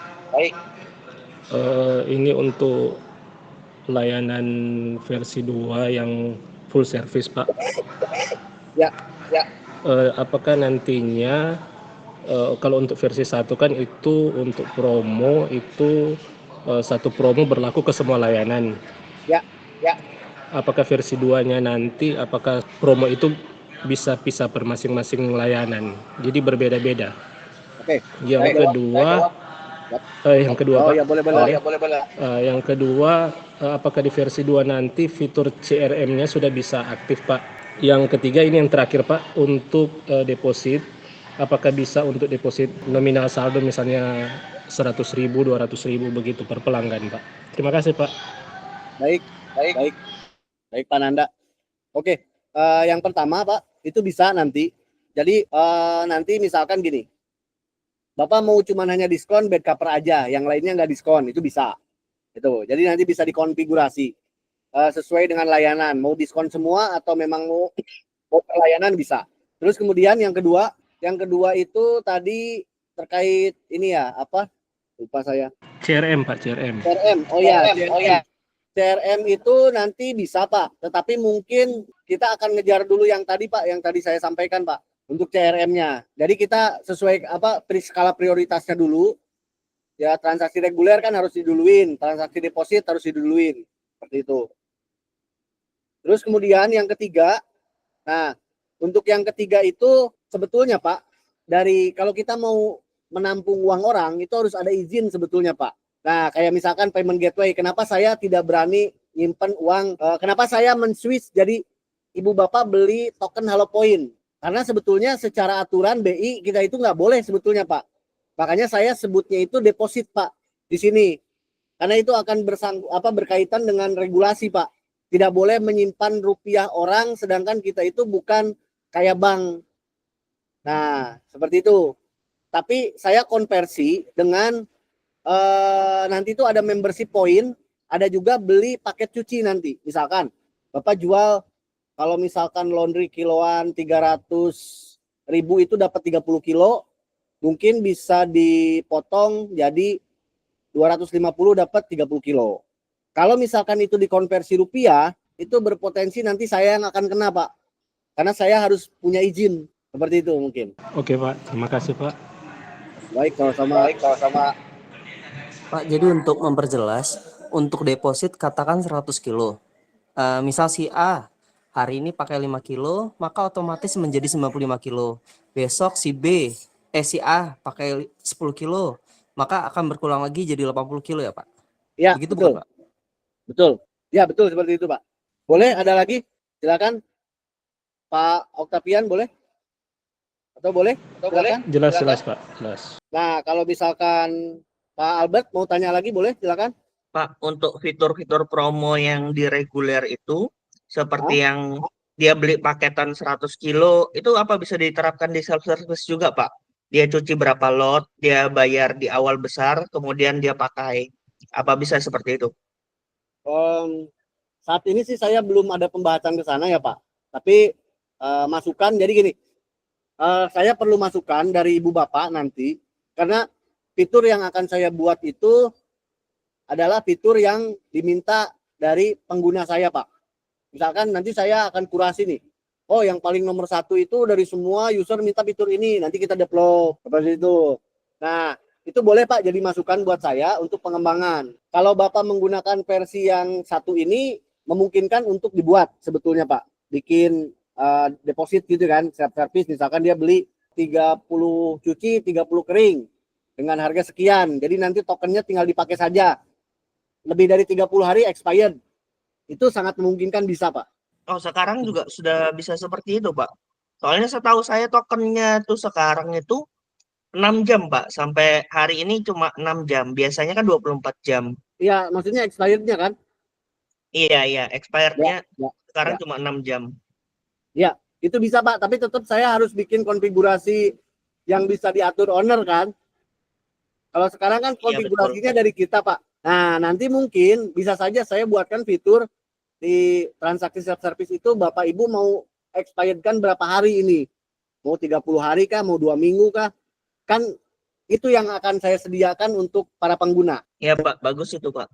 Ini untuk layanan versi 2 yang full service, Pak. Ya. Apakah nantinya kalau untuk versi 1 kan itu untuk promo itu satu promo berlaku ke semua layanan. Ya. Apakah versi 2-nya nanti apakah promo itu bisa pisah per masing-masing layanan, jadi berbeda-beda? Oke. Yang kedua, Pak. Ya, boleh. Yang kedua, apakah di versi 2 nanti fitur CRM-nya sudah bisa aktif, Pak? Yang ketiga, ini yang terakhir, Pak, untuk deposit, apakah bisa untuk deposit nominal saldo misalnya 100.000, 200.000 begitu per pelanggan, Pak? Terima kasih, Pak. Baik Pak Nanda. Oke, yang pertama, Pak, itu bisa nanti. Jadi nanti misalkan gini, Bapak mau cuma hanya diskon bed cover aja, yang lainnya nggak diskon, itu bisa. Itu. Jadi nanti bisa dikonfigurasi sesuai dengan layanan. Mau diskon semua atau memang mau per layanan bisa. Terus kemudian yang kedua itu tadi terkait ini ya, apa? Lupa saya. CRM, Pak, CRM. Oh ya. CRM itu nanti bisa, Pak. Tetapi mungkin kita akan ngejar dulu yang tadi, Pak, yang tadi saya sampaikan, Pak, untuk CRM-nya. Jadi kita sesuai skala prioritasnya dulu. Ya transaksi reguler kan harus diduluin, transaksi deposit harus diduluin, seperti itu. Terus kemudian yang ketiga, nah untuk yang ketiga itu sebetulnya Pak, dari kalau kita mau menampung uang orang itu harus ada izin sebetulnya Pak. Nah kayak misalkan payment gateway, kenapa saya tidak berani nyimpen uang, kenapa saya men-switch jadi ibu bapak beli token Halo Point? Karena sebetulnya secara aturan BI kita itu nggak boleh sebetulnya Pak. Makanya saya sebutnya itu deposit Pak di sini. Karena itu akan berkaitan dengan regulasi Pak. Tidak boleh menyimpan rupiah orang sedangkan kita itu bukan kayak bank. Nah, seperti itu. Tapi saya konversi dengan nanti itu ada membership point, ada juga beli paket cuci nanti. Misalkan Bapak jual kalau misalkan laundry kiloan 300.000 itu dapat 30 kilo, mungkin bisa dipotong jadi 250 dapat 30 kilo. Kalau misalkan itu dikonversi rupiah, itu berpotensi nanti saya yang akan kena Pak. Karena saya harus punya izin. Seperti itu mungkin. Oke Pak, terima kasih Pak. Baik, sama-sama. Pak, jadi untuk memperjelas, untuk deposit katakan 100 kilo. Misal si A hari ini pakai 5 kilo, maka otomatis menjadi 95 kilo. Besok si A pakai 10 kilo, maka akan berkurang lagi jadi 80 kilo ya Pak? Ya, begitu betul. bukan Pak? Betul. Ya, betul seperti itu Pak. Boleh ada lagi? Silakan. Pak Octavian boleh? Atau boleh? Silakan. Jelas Pak, jelas. Nah, kalau misalkan Pak Albert mau tanya lagi boleh? Silakan. Pak, untuk fitur-fitur promo yang di reguler itu, seperti yang dia beli paketan 100 kilo, itu apa bisa diterapkan di self-service juga, Pak? Dia cuci berapa lot, dia bayar di awal besar, kemudian dia pakai. Apa bisa seperti itu? Saat ini sih saya belum ada pembahasan ke sana ya Pak. Tapi masukan, jadi gini, saya perlu masukan dari Ibu Bapak nanti, karena fitur yang akan saya buat itu adalah fitur yang diminta dari pengguna saya Pak. Misalkan nanti saya akan kurasi nih, oh yang paling nomor 1 itu dari semua user minta fitur ini, nanti kita develop seperti itu. Nah itu boleh Pak jadi masukan buat saya untuk pengembangan. Kalau Bapak menggunakan versi yang satu ini memungkinkan untuk dibuat sebetulnya Pak, bikin deposit gitu kan, self service, misalkan dia beli 30 cuci 30 kering dengan harga sekian, jadi nanti tokennya tinggal dipakai saja, lebih dari 30 hari expired. Itu sangat memungkinkan bisa Pak. Oh, sekarang juga sudah bisa seperti itu Pak. Soalnya setahu saya tokennya tuh sekarang itu 6 jam Pak, sampai hari ini cuma 6 jam, biasanya kan 24 jam. Iya, maksudnya expirednya kan? Iya, expirednya sekarang ya. cuma 6 jam. Ya, itu bisa Pak, tapi tetap saya harus bikin konfigurasi yang bisa diatur owner kan. Kalau sekarang kan konfigurasinya dari kita Pak. Nah, nanti mungkin bisa saja saya buatkan fitur di transaksi self service itu Bapak Ibu mau expired kan berapa hari ini? Mau 30 hari kah? Mau 2 minggu kah? Kan itu yang akan saya sediakan untuk para pengguna. Ya Pak, bagus itu Pak.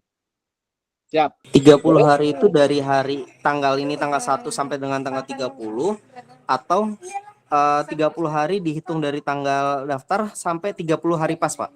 Siap. 30 hari itu dari hari tanggal ini tanggal 1 sampai dengan tanggal 30 atau 30 hari dihitung dari tanggal daftar sampai 30 hari pas Pak?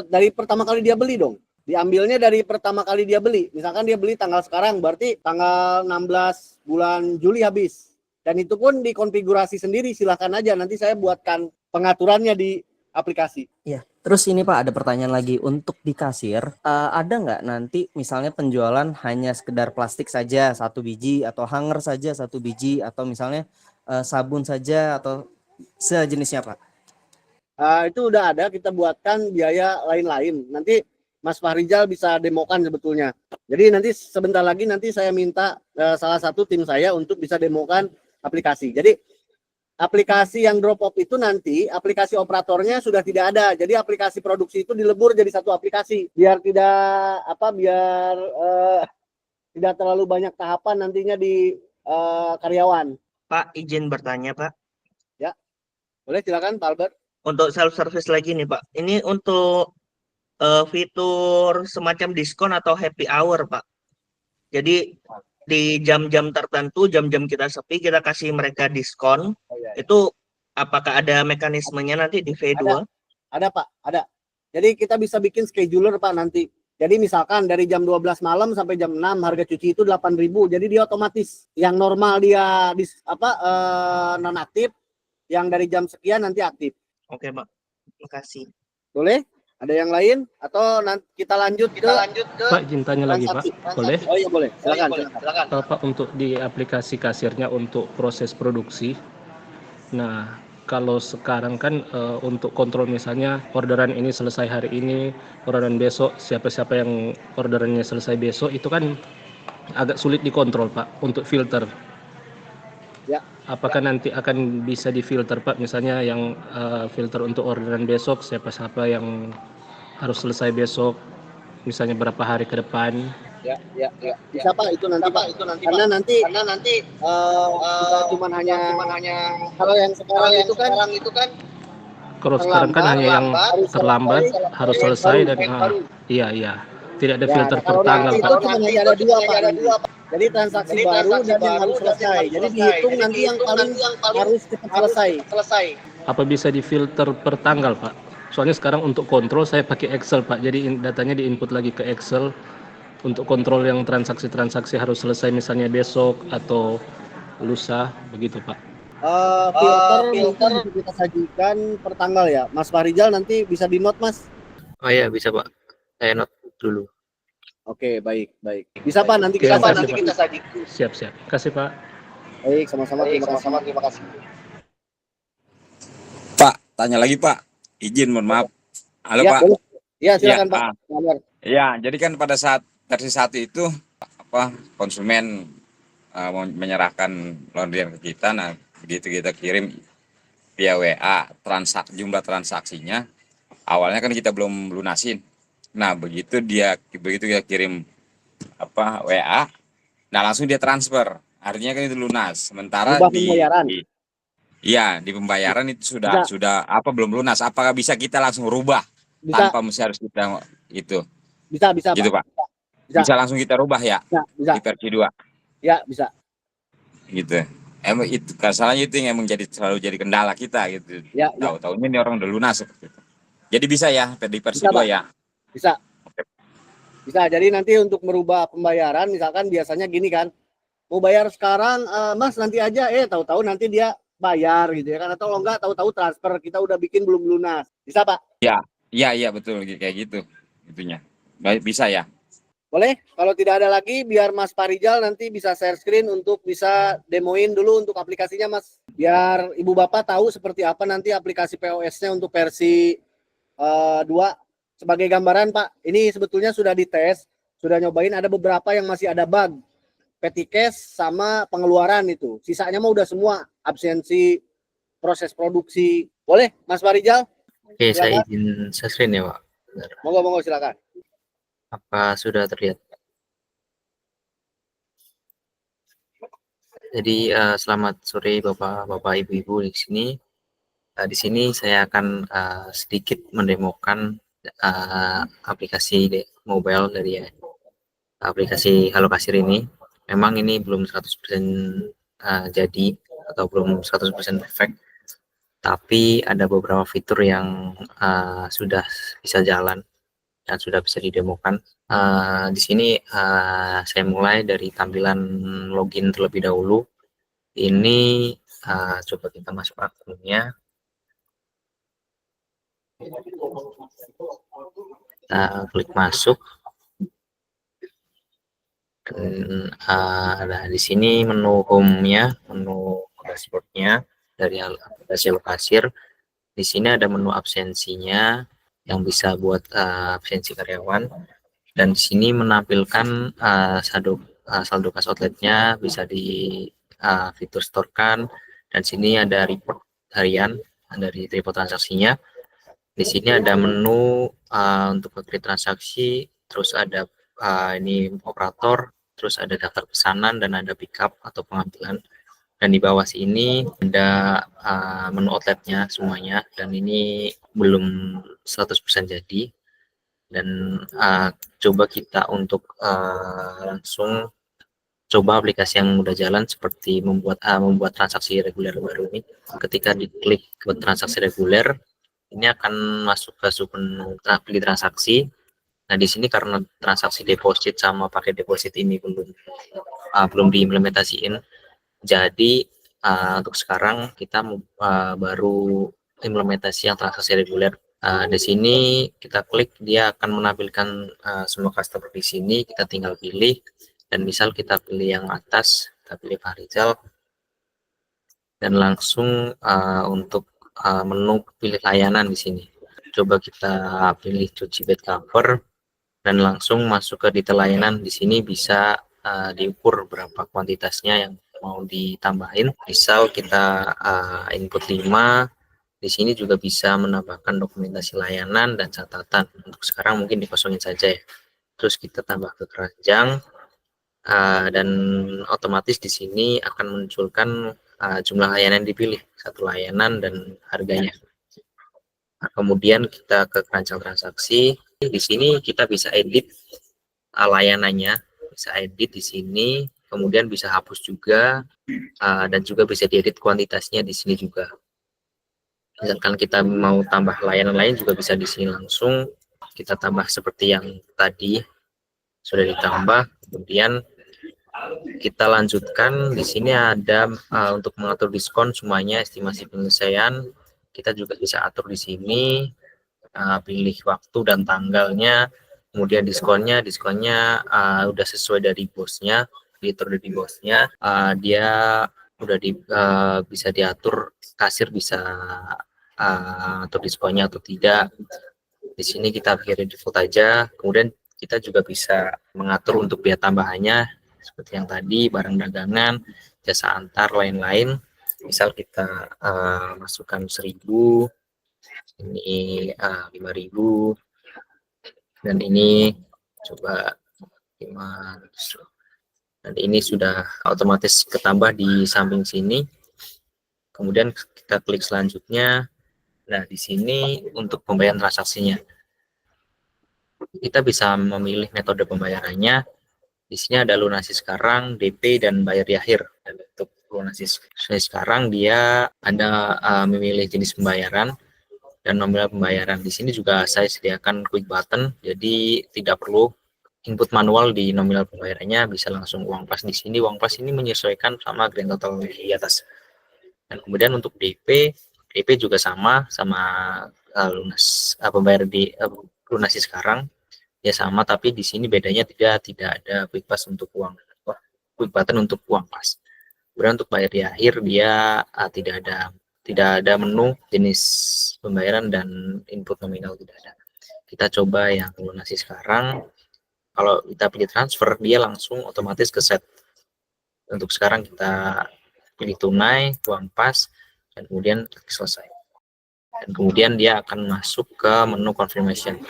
Dari pertama kali dia beli dong. Diambilnya dari pertama kali dia beli. Misalkan dia beli tanggal sekarang, berarti tanggal 16 bulan Juli habis. Dan itu pun dikonfigurasi sendiri, silahkan aja. Nanti saya buatkan pengaturannya di aplikasi. Iya. Terus ini Pak, ada pertanyaan lagi. Untuk di kasir, ada nggak nanti misalnya penjualan hanya sekedar plastik saja 1 biji, atau hanger saja 1 biji, atau misalnya sabun saja, atau sejenisnya Pak? Itu udah ada, kita buatkan biaya lain-lain. Nanti Mas Fahrizal bisa demokan sebetulnya. Jadi nanti sebentar lagi nanti saya minta salah satu tim saya untuk bisa demokan aplikasi. Jadi aplikasi yang drop off itu nanti aplikasi operatornya sudah tidak ada. Jadi aplikasi produksi itu dilebur jadi satu aplikasi biar tidak terlalu banyak tahapan nantinya di karyawan. Pak, izin bertanya Pak. Ya, boleh silakan Pak Albert. Untuk self service lagi nih Pak. Ini untuk fitur semacam diskon atau happy hour Pak. Jadi di jam-jam tertentu, jam-jam kita sepi, kita kasih mereka diskon. Itu apakah ada mekanismenya nanti di V2? Ada Pak, ada. Jadi kita bisa bikin scheduler Pak nanti. Jadi misalkan dari jam 12 malam sampai jam 6 harga cuci itu 8.000. Jadi dia otomatis. Yang normal dia non aktif, yang dari jam sekian nanti aktif. Oke, Pak. Makasih. Boleh? Ada yang lain atau nanti kita lanjut ke Pak, izin tanya lagi Pak, boleh? Oh iya boleh. Silakan. Pak, untuk di aplikasi kasirnya untuk proses produksi. Nah, kalau sekarang kan untuk kontrol misalnya orderan ini selesai hari ini, orderan besok, siapa-siapa yang orderannya selesai besok, itu kan agak sulit dikontrol Pak untuk filter. Ya. Apakah nanti akan bisa difilter Pak, misalnya yang filter untuk orderan besok, siapa-siapa yang harus selesai besok, misalnya berapa hari ke depan. Ya. Bisa Pak itu nanti Pak. Karena nanti kita cuman hanya kalau yang sekarang itu kan Kalau sekarang kan hanya yang terlambat harus selesai dan iya. Tidak ada filter per kalau tanggal nanti Pak. itu cuma hanya ada dua Pak. Jadi transaksi baru dan yang harus selesai. Jadi dihitung nanti yang paling harus cepat selesai. Apa bisa difilter per tanggal Pak? Soalnya sekarang untuk kontrol saya pakai Excel Pak. Jadi datanya diinput lagi ke Excel untuk kontrol yang transaksi-transaksi harus selesai misalnya besok atau lusa begitu Pak. Filter bisa kita sajikan per tanggal ya. Mas Farijal nanti bisa di note Mas. Oh iya bisa Pak, saya note dulu. Oke, baik. Bisa Pak, nanti Oke, kita makasih, sajikan. Siap. Kasih Pak. Baik, sama-sama. Terima kasih. Pak, tanya lagi Pak. Izin, mohon maaf. Halo Ya, Pak. boleh. Ya, silakan Ya, Pak. Ya, jadi kan pada saat versi 1 itu konsumen menyerahkan laundryan ke kita. Nah, begitu kita kirim via WA jumlah transaksinya, awalnya kan kita belum lunasin. Nah, begitu kita kirim WA, nah langsung dia transfer. Artinya kan itu lunas. Sementara di pembayaran itu sudah belum lunas. Apakah bisa kita langsung rubah tanpa mesti harus kita itu? Bisa gitu Pak. Bisa langsung kita rubah ya? Bisa. Di versi 2. Ya, bisa. Gitu. Emang itu masalahnya itu yang selalu jadi kendala kita gitu. Ya. Tahu-tahunya ini orang udah lunas seperti itu. Jadi bisa ya di versi 2 ya? Bisa. Bisa. Jadi nanti untuk merubah pembayaran misalkan biasanya gini kan. Mau bayar sekarang Mas nanti aja tahu-tahu nanti dia bayar gitu ya kan, atau enggak tahu-tahu transfer kita udah bikin belum lunas. Bisa Pak? Iya betul kayak gitu itunya. Baik, bisa ya. Boleh, kalau tidak ada lagi biar Mas Farijal nanti bisa share screen untuk bisa demoin dulu untuk aplikasinya Mas. Biar Ibu Bapak tahu seperti apa nanti aplikasi POS-nya untuk versi 2. Sebagai gambaran Pak, ini sebetulnya sudah dites, sudah nyobain, ada beberapa yang masih ada bug. Petty cash sama pengeluaran itu. Sisanya mah udah semua, absensi, proses produksi. Boleh Mas Farijal? Oke, Silakan. saya izin share screen ya Pak. Bentar. Monggo silakan. Apa sudah terlihat? Jadi selamat sore Bapak-bapak, Ibu-ibu di sini. Di sini saya akan sedikit mendemokan aplikasi mobile dari aplikasi Halo Kasir ini. Memang ini belum 100% jadi atau belum 100% perfect. Tapi ada beberapa fitur yang sudah bisa jalan dan sudah bisa didemokan. Di sini saya mulai dari tampilan login terlebih dahulu. Ini coba kita masuk akunnya. Kita klik masuk. Dan di sini menu home-nya, menu dashboard-nya dari aplikasi Halo Kasir. Di sini ada menu absensinya yang bisa buat absensi karyawan, dan di sini menampilkan saldo kas outletnya, bisa di fitur storekan, dan sini ada report harian dari report transaksinya. Di sini ada menu untuk create transaksi, terus ada ini operator, terus ada daftar pesanan, dan ada pickup atau pengambilan. Dan di bawah sini ada menu outletnya semuanya, dan ini belum 100% jadi. Dan coba kita untuk langsung coba aplikasi yang udah jalan, seperti membuat transaksi reguler baru ini. Ketika diklik buat transaksi reguler, ini akan masuk ke submenu pilih transaksi. Nah, di sini karena transaksi deposit sama pakai deposit ini belum diimplementasiin, jadi untuk sekarang kita baru implementasi yang transaksi reguler. Di sini kita klik, dia akan menampilkan semua customer di sini. Kita tinggal pilih, dan misal kita pilih yang atas, kita pilih Farizal, dan langsung untuk menu pilih layanan di sini. Coba kita pilih cuci bed cover, dan langsung masuk ke detail layanan. Di sini bisa diukur berapa kuantitasnya yang mau ditambahin. Misal kita input 5, di sini juga bisa menambahkan dokumentasi layanan dan catatan. Untuk sekarang mungkin dikosongin saja ya. Terus kita tambah ke keranjang, dan otomatis di sini akan munculkan jumlah layanan dipilih, satu layanan dan harganya. Nah, kemudian kita ke keranjang transaksi. Di sini kita bisa edit layanannya, bisa edit di sini, kemudian bisa hapus juga, dan juga bisa diedit kuantitasnya di sini juga. Misalkan kita mau tambah layanan lain juga bisa di sini langsung kita tambah seperti yang tadi sudah ditambah. Kemudian kita lanjutkan. Di sini ada untuk mengatur diskon semuanya, estimasi penyelesaian. Kita juga bisa atur di sini, pilih waktu dan tanggalnya. Kemudian diskonnya udah sesuai dari bosnya, diatur dari bosnya. Dia udah bisa diatur, kasir bisa atur diskonnya atau tidak. Di sini kita pilih default aja. Kemudian kita juga bisa mengatur untuk biaya tambahannya seperti yang tadi, barang dagangan, jasa antar, lain-lain. Misal kita masukkan 1.000, ini 5.000, dan ini coba 5. Dan ini sudah otomatis ketambah di samping sini. Kemudian kita klik selanjutnya. Nah, di sini untuk pembayaran transaksinya, kita bisa memilih metode pembayarannya. Di sini ada lunasi sekarang, DP, dan bayar di akhir. Dan untuk lunasi sekarang dia ada memilih jenis pembayaran dan nominal pembayaran. Di sini juga saya sediakan quick button, jadi tidak perlu input manual di nominal pembayarannya, bisa langsung uang pas di sini. Uang pas ini menyesuaikan sama grand total di atas. Dan kemudian untuk DP juga sama lunas pembayaran di lunasi sekarang ya sama, tapi di sini bedanya tidak ada quick pass untuk quick button untuk uang pas. Kemudian untuk bayar di akhir dia tidak ada menu jenis pembayaran dan input nominal, tidak ada. Kita coba yang lunasi sekarang. Kalau kita pilih transfer, dia langsung otomatis ke set. Untuk sekarang kita pilih tunai, uang pas, dan kemudian klik selesai. Dan kemudian dia akan masuk ke menu confirmation.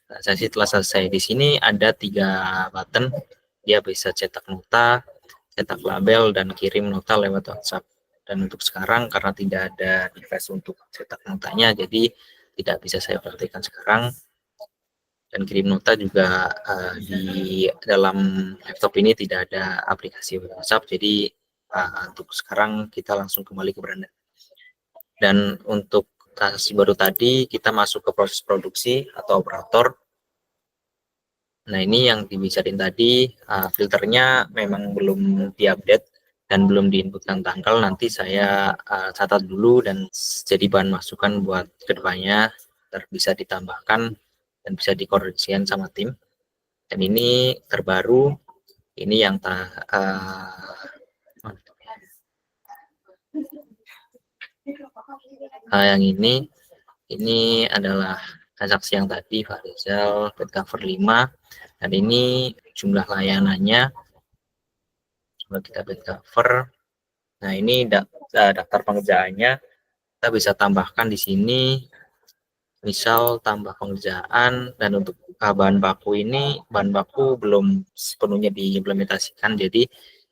Transaksi telah selesai. Di sini ada 3 button. Dia bisa cetak nota, cetak label, dan kirim nota lewat WhatsApp. Dan untuk sekarang karena tidak ada device untuk cetak notanya, jadi tidak bisa saya praktikkan sekarang. Dan kirim nota juga di dalam laptop ini tidak ada aplikasi WhatsApp, jadi untuk sekarang kita langsung kembali ke beranda. Dan untuk transaksi baru tadi kita masuk ke proses produksi atau operator. Nah, ini yang dibicarain tadi, filternya memang belum diupdate dan belum diinputkan tanggal. Nanti saya catat dulu dan jadi bahan masukan buat kedepannya, bisa ditambahkan dan bisa dikoreksikan sama tim. Dan ini terbaru, ini yang yang ini adalah transaksi yang tadi Farizal bed cover 5, dan ini jumlah layanannya. Coba kita bed cover. Nah, ini daftar pengerjaannya. Kita bisa tambahkan di sini, misal tambah pengerjaan. Dan untuk bahan baku ini, bahan baku belum sepenuhnya diimplementasikan, jadi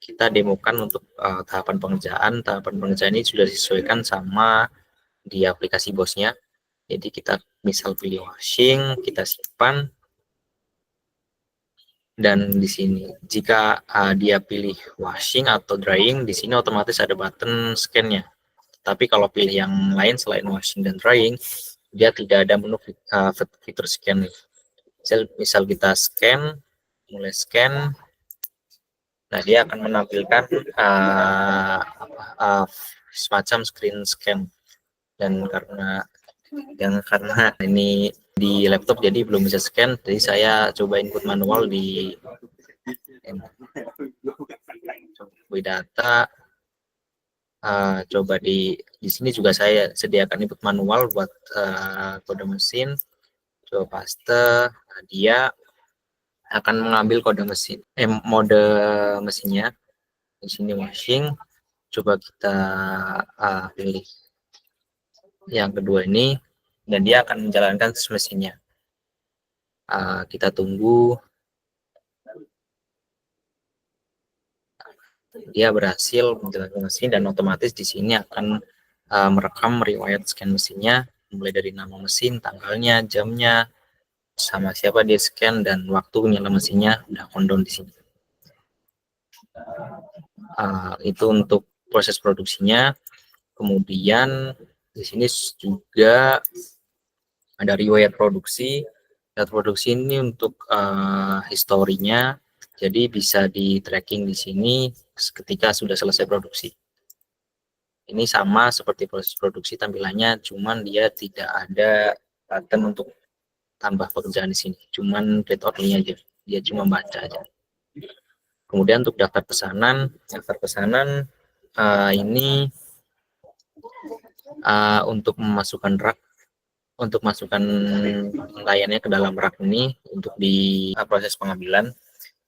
kita demokan untuk tahapan pengerjaan. Tahapan pengerjaan ini sudah disesuaikan sama di aplikasi bosnya. Jadi kita misal pilih washing, kita simpan. Dan di sini jika dia pilih washing atau drying, di sini otomatis ada button scan-nya. Tapi kalau pilih yang lain selain washing dan drying, dia tidak ada menu fitur scan. Misal kita scan, mulai scan, nah dia akan menampilkan semacam screen scan. Dan karena ini di laptop jadi belum bisa scan, jadi saya coba input manual di data. Coba di sini juga saya sediakan input manual buat kode mesin. Coba paste, nah, dia akan mengambil kode mesin, mode mesinnya. Di sini washing. Coba kita pilih yang kedua ini, dan dia akan menjalankan mesinnya. Kita tunggu. Dia berhasil menjalankan mesin, dan otomatis di sini akan merekam riwayat scan mesinnya, mulai dari nama mesin, tanggalnya, jamnya, sama siapa dia scan, dan waktu nyala mesinnya udah countdown di sini. Itu untuk proses produksinya. Kemudian di sini juga ada riwayat produksi. Riwayat produksi ini untuk historinya, jadi bisa di tracking di sini ketika sudah selesai produksi. Ini sama seperti proses produksi tampilannya, cuman dia tidak ada button untuk tambah pekerjaan di sini, cuman read only aja, dia cuma baca aja. Kemudian untuk daftar pesanan ini untuk memasukkan rak, untuk masukkan layannya ke dalam rak ini untuk di proses pengambilan.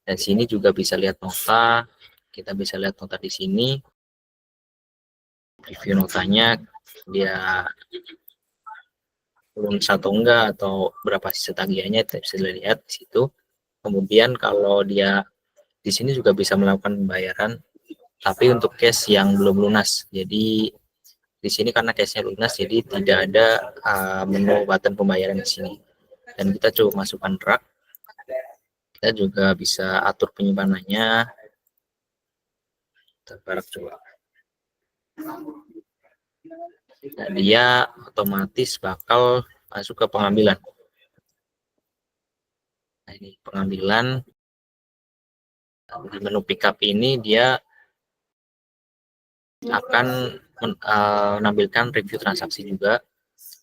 Dan sini juga bisa lihat nota, kita bisa lihat nota di sini, review notanya, dia belum satu enggak atau berapa sisa tagihannya, kita bisa lihat di situ. Kemudian kalau dia di sini juga bisa melakukan pembayaran, tapi untuk cash yang belum lunas. Jadi di sini karena cashnya lunas, jadi tidak ada menu button pembayaran di sini. Dan kita coba masukkan rak. Kita juga bisa atur penyimpanannya. Kita coba. Nah, dia otomatis bakal masuk ke pengambilan. Nah, ini pengambilan. Di menu pickup ini dia akan menampilkan review transaksi juga.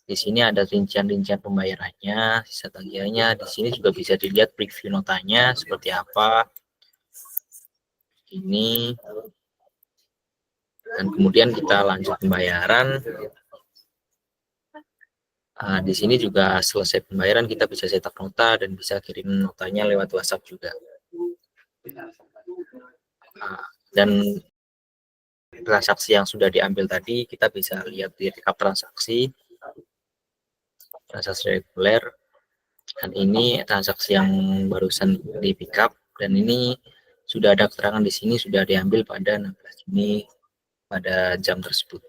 Di sini ada rincian-rincian pembayarannya, sisa tagihannya. Di sini juga bisa dilihat preview notanya seperti apa. Ini. Dan kemudian kita lanjut pembayaran. Di sini juga selesai pembayaran kita bisa cetak nota dan bisa kirim notanya lewat WhatsApp juga. Dan transaksi yang sudah diambil tadi kita bisa lihat di rekap transaksi reguler, dan ini transaksi yang barusan di pickup, dan ini sudah ada keterangan di sini sudah diambil pada 16 Juni pada jam tersebut.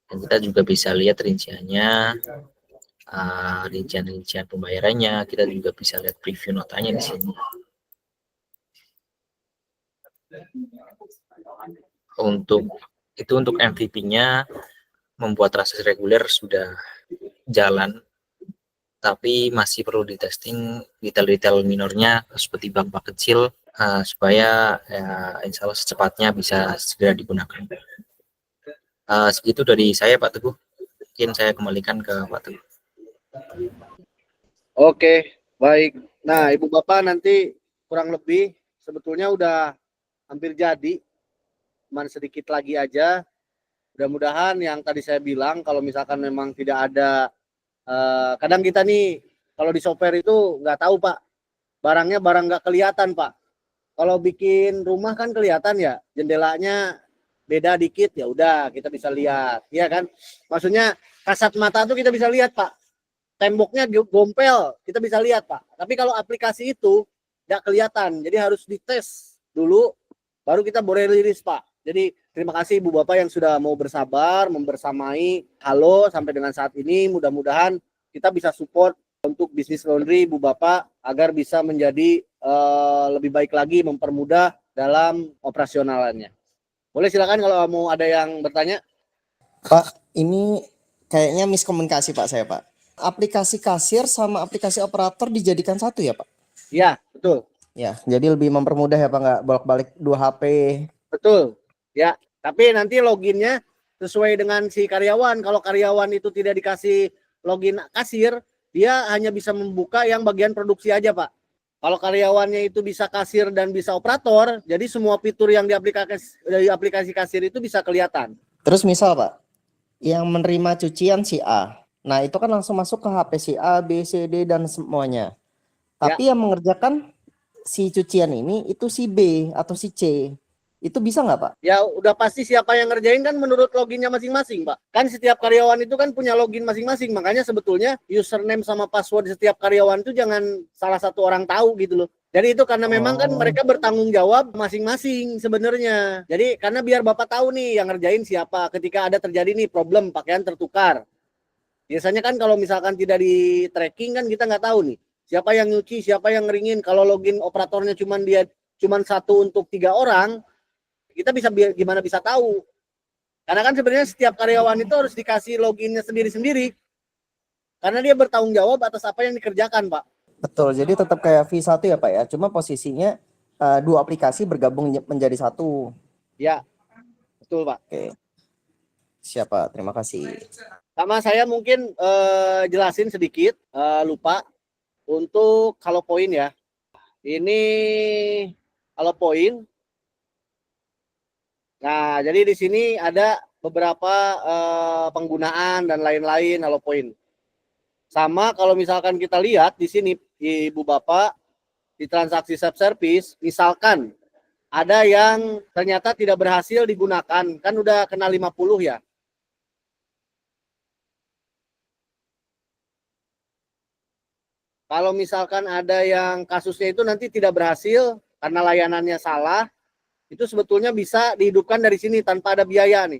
Dan kita juga bisa lihat rinciannya, rincian pembayarannya. Kita juga bisa lihat preview notanya di sini. Untuk MVP-nya, membuat transaksi reguler sudah jalan, tapi masih perlu di testing detail-detail minornya seperti bank kecil, supaya insya Allah secepatnya bisa segera digunakan. Segitu dari saya, Pak Teguh. Mungkin saya kembalikan ke Pak Teguh. Oke, baik. Nah, Ibu Bapak nanti kurang lebih sebetulnya udah hampir jadi, cuman sedikit lagi aja. Mudah-mudahan yang tadi saya bilang, kalau misalkan memang tidak ada, kadang kita nih kalau di software itu nggak tahu Pak, barang nggak kelihatan Pak. Kalau bikin rumah kan kelihatan ya, jendelanya beda dikit ya udah kita bisa lihat, ya kan? Maksudnya kasat mata tuh kita bisa lihat Pak, temboknya gompel kita bisa lihat Pak. Tapi kalau aplikasi itu nggak kelihatan, jadi harus dites dulu, baru kita boleh rilis Pak. Jadi terima kasih Ibu Bapak yang sudah mau bersabar membersamai Halo sampai dengan saat ini. Mudah-mudahan kita bisa support untuk bisnis laundry Ibu Bapak agar bisa menjadi lebih baik lagi, mempermudah dalam operasionalannya. Boleh silakan kalau mau ada yang bertanya. Pak, ini kayaknya miskomunikasi Pak saya Pak. Aplikasi kasir sama aplikasi operator dijadikan satu ya Pak? Iya, betul. Ya, jadi lebih mempermudah ya Pak, nggak bolak-balik 2 HP. Betul. Ya, tapi nanti loginnya sesuai dengan si karyawan. Kalau karyawan itu tidak dikasih login kasir, dia hanya bisa membuka yang bagian produksi aja, Pak. Kalau karyawannya itu bisa kasir dan bisa operator, jadi semua fitur yang di aplikasi kasir itu bisa kelihatan. Terus misal Pak, yang menerima cucian si A. Nah, itu kan langsung masuk ke HP si A, B, C, D, dan semuanya. Tapi yang mengerjakan si cucian ini itu si B atau si C. Itu bisa nggak Pak? Ya udah pasti siapa yang ngerjain kan menurut loginnya masing-masing, Pak. Kan setiap karyawan itu kan punya login masing-masing. Makanya sebetulnya username sama password setiap karyawan itu jangan salah satu orang tahu gitu loh. Jadi itu karena memang kan mereka bertanggung jawab masing-masing sebenarnya. Jadi karena biar Bapak tahu nih yang ngerjain siapa. Ketika ada terjadi nih problem pakaian tertukar. Biasanya kan kalau misalkan tidak di tracking kan kita nggak tahu nih. Siapa yang nyuci, siapa yang ngeringin. Kalau login operatornya cuman satu untuk 3 orang, kita gimana bisa tahu? Karena kan sebenarnya setiap karyawan itu harus dikasih loginnya sendiri-sendiri. Karena dia bertanggung jawab atas apa yang dikerjakan, Pak. Betul, jadi tetap kayak V1 ya Pak ya. Cuma posisinya 2 aplikasi bergabung menjadi satu. Ya, betul Pak. Oke. Siapa? Terima kasih. Sama saya mungkin jelasin sedikit, lupa. Untuk kalau poin ya. Ini kalau poin. Nah, jadi di sini ada beberapa penggunaan dan lain-lain kalau poin. Sama kalau misalkan kita lihat di sini Ibu Bapak di transaksi self service, misalkan ada yang ternyata tidak berhasil digunakan, kan udah kena 50 ya. Kalau misalkan ada yang kasusnya itu nanti tidak berhasil karena layanannya salah, itu sebetulnya bisa dihidupkan dari sini tanpa ada biaya nih.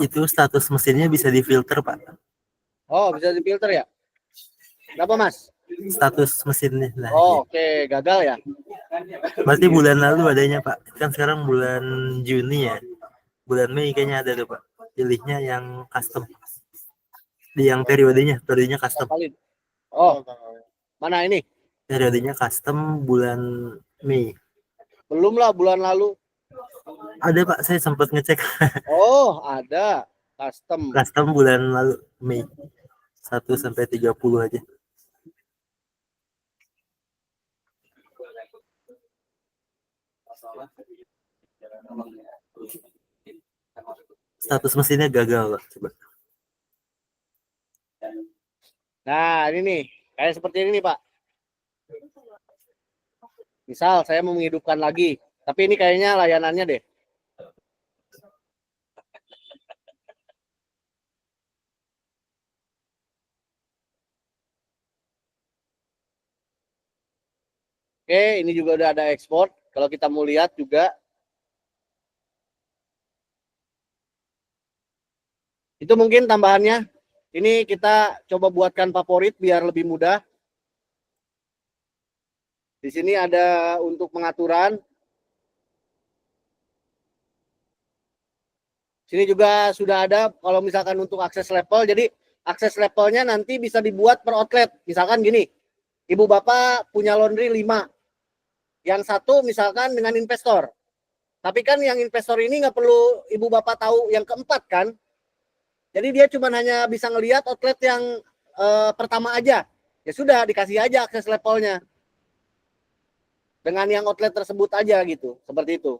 Itu status mesinnya bisa difilter, Pak. Oh, bisa difilter ya? Berapa, Mas? Status mesinnya. Nah, oh, oke. Gagal ya? Berarti bulan lalu adanya, Pak. Kan sekarang bulan Juni ya. Bulan Mei kayaknya ada tuh, Pak. Pilihnya yang custom. Di yang periodenya custom. Oh, mana ini? Periodenya custom bulan Mei. Belum lah bulan lalu. Ada Pak, saya sempat ngecek. Oh, ada. Custom. Custom bulan lalu Mei. 1 sampai 30 aja. Status mesinnya gagal, Pak. Coba. Nah, ini nih. Kayak seperti ini nih, Pak. Misal saya mau menghidupkan lagi. Tapi ini kayaknya layanannya deh. Oke, ini juga udah ada ekspor. Kalau kita mau lihat juga. Itu mungkin tambahannya. Ini kita coba buatkan favorit biar lebih mudah. Di sini ada untuk pengaturan. Sini juga sudah ada kalau misalkan untuk akses level. Jadi akses levelnya nanti bisa dibuat per outlet. Misalkan gini, Ibu Bapak punya laundry 5. Yang satu misalkan dengan investor. Tapi kan yang investor ini nggak perlu Ibu Bapak tahu yang keempat kan. Jadi dia cuma hanya bisa ngelihat outlet yang pertama aja. Ya sudah, dikasih aja akses levelnya. Dengan yang outlet tersebut aja gitu. Seperti itu.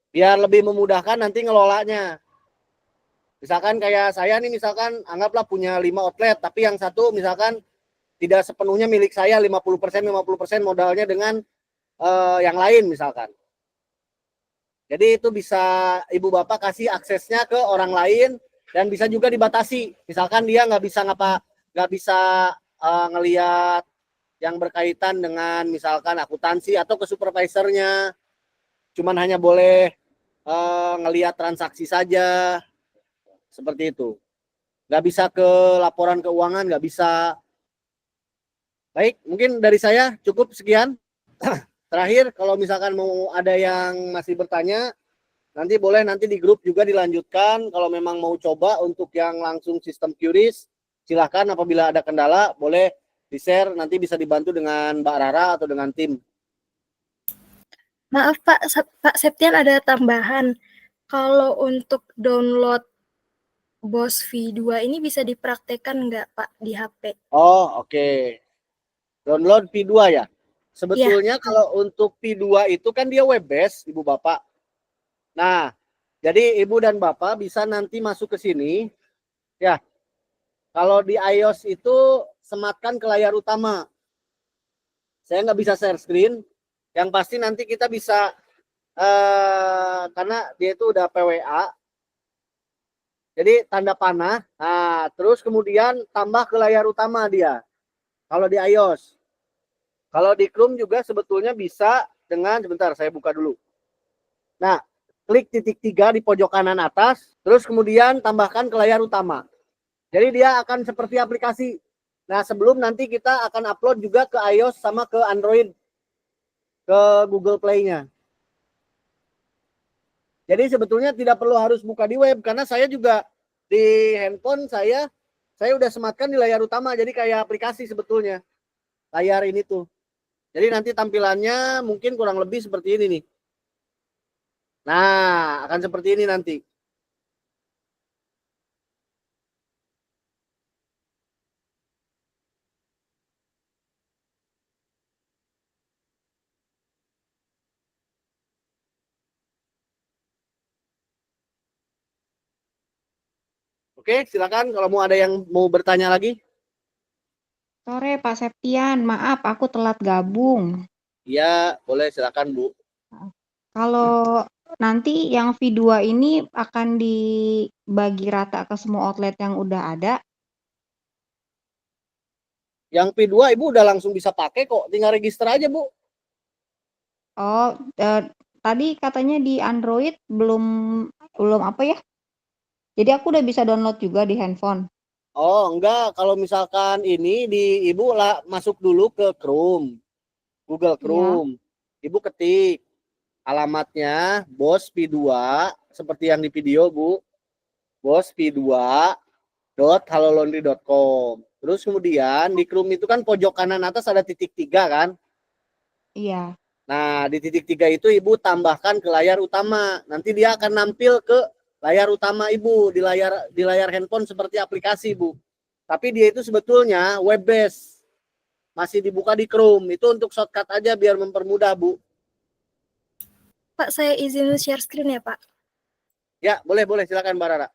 Biar lebih memudahkan nanti ngelolanya. Misalkan kayak saya nih misalkan anggaplah punya 5 outlet. Tapi yang satu misalkan tidak sepenuhnya milik saya 50% modalnya dengan yang lain misalkan. Jadi itu bisa Ibu Bapak kasih aksesnya ke orang lain dan bisa juga dibatasi. Misalkan dia nggak bisa ngelihat yang berkaitan dengan misalkan akuntansi atau ke supervisornya, cuman hanya boleh ngelihat transaksi saja, seperti itu. Nggak bisa ke laporan keuangan, nggak bisa. Baik, mungkin dari saya cukup sekian. Terakhir, kalau misalkan mau ada yang masih bertanya, Nanti boleh nanti di grup juga dilanjutkan. Kalau memang mau coba untuk yang langsung sistem QRIS, silahkan apabila ada kendala boleh di-share, nanti bisa dibantu dengan Mbak Rara atau dengan tim. Maaf Pak Septian, ada tambahan. Kalau untuk download BOS V2 ini bisa dipraktekkan nggak Pak di HP? Oh, oke. Download V2 ya. Sebetulnya kalau untuk V2 itu kan dia web based, Ibu Bapak. Nah, jadi Ibu dan Bapak bisa nanti masuk ke sini. Ya. Kalau di iOS itu sematkan ke layar utama. Saya nggak bisa share screen. Yang pasti nanti kita bisa karena dia itu udah PWA. Jadi tanda panah. Nah, terus kemudian tambah ke layar utama dia. Kalau di iOS. Kalau di Chrome juga sebetulnya bisa dengan, sebentar saya buka dulu. Nah, klik titik 3 di pojok kanan atas, terus kemudian tambahkan ke layar utama. Jadi dia akan seperti aplikasi. Nah, sebelum nanti kita akan upload juga ke iOS sama ke Android, ke Google Play-nya. Jadi sebetulnya tidak perlu harus buka di web, karena saya juga di handphone saya udah sematkan di layar utama, jadi kayak aplikasi sebetulnya. Layar ini tuh. Jadi nanti tampilannya mungkin kurang lebih seperti ini nih. Nah, akan seperti ini nanti. Oke, silakan kalau mau ada yang mau bertanya lagi. Sore Pak Septian, maaf aku telat gabung. Iya, boleh silakan Bu. Kalau nanti yang V2 ini akan dibagi rata ke semua outlet yang udah ada. Yang P2 Ibu udah langsung bisa pakai kok, tinggal register aja Bu. Oh, tadi katanya di Android belum apa ya? Jadi aku udah bisa download juga di handphone. Oh, enggak, kalau misalkan ini di Ibu lah masuk dulu ke Chrome. Google Chrome. Ibu ketik alamatnya BOS P2 seperti yang di video Bu. BOS P2.halolaundry.com. Terus kemudian di Chrome itu kan pojok kanan atas ada titik 3 kan? Iya. Nah, di titik 3 itu Ibu tambahkan ke layar utama. Nanti dia akan nampil ke layar utama Ibu di layar handphone seperti aplikasi, Bu. Tapi dia itu sebetulnya web based. Masih dibuka di Chrome. Itu untuk shortcut aja biar mempermudah, Bu. Pak, saya izin share screen ya, Pak. Ya, boleh silakan Mbak Rara.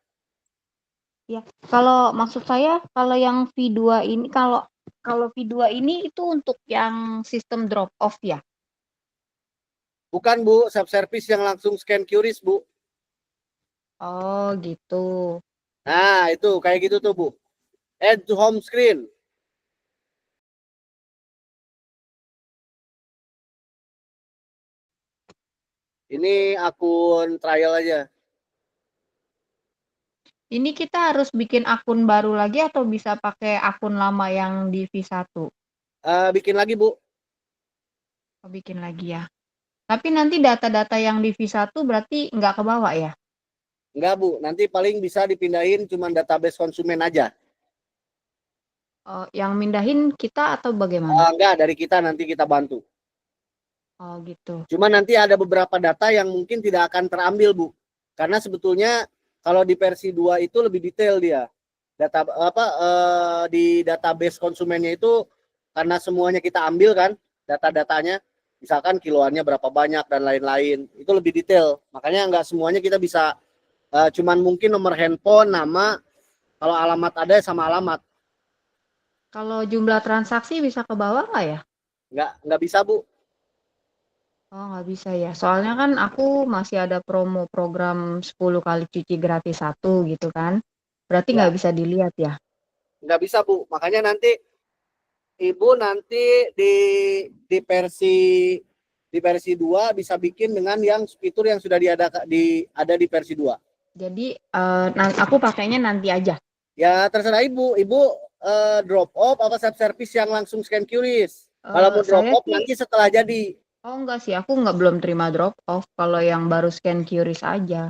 Ya, kalau maksud saya kalau yang V2 ini kalau V2 ini itu untuk yang sistem drop off ya. Bukan, Bu, self service yang langsung scan QRIS, Bu. Oh, gitu. Nah, itu kayak gitu tuh, Bu. Add to home screen. Ini akun trial aja. Ini kita harus bikin akun baru lagi atau bisa pakai akun lama yang di V1? Bikin lagi, Bu. Oh, bikin lagi ya. Tapi nanti data-data yang di V1 berarti nggak kebawa ya? Enggak, Bu. Nanti paling bisa dipindahin cuma database konsumen aja. Oh, yang mindahin kita atau bagaimana? Enggak, dari kita nanti kita bantu. Oh, gitu. Cuma nanti ada beberapa data yang mungkin tidak akan terambil, Bu. Karena sebetulnya kalau di versi 2 itu lebih detail dia. Data di database konsumennya itu karena semuanya kita ambil kan data-datanya, misalkan kiloannya berapa banyak dan lain-lain. Itu lebih detail. Makanya nggak semuanya kita bisa cuman mungkin nomor handphone, nama, kalau alamat ada sama alamat. Kalau jumlah transaksi bisa ke bawah nggak ya? Nggak bisa, Bu. Oh, nggak bisa ya. Soalnya kan aku masih ada promo program 10 kali cuci gratis 1 gitu kan. Berarti nggak bisa dilihat ya? Nggak bisa, Bu. Makanya nanti Ibu nanti di versi 2 bisa bikin dengan yang fitur yang sudah ada di versi 2. Jadi aku pakainya nanti aja. Ya terserah Ibu. Ibu drop off apa self service yang langsung scan QRIS. Kalau mau drop off nanti setelah jadi. Oh enggak sih, aku belum terima drop off kalau yang baru scan QRIS aja.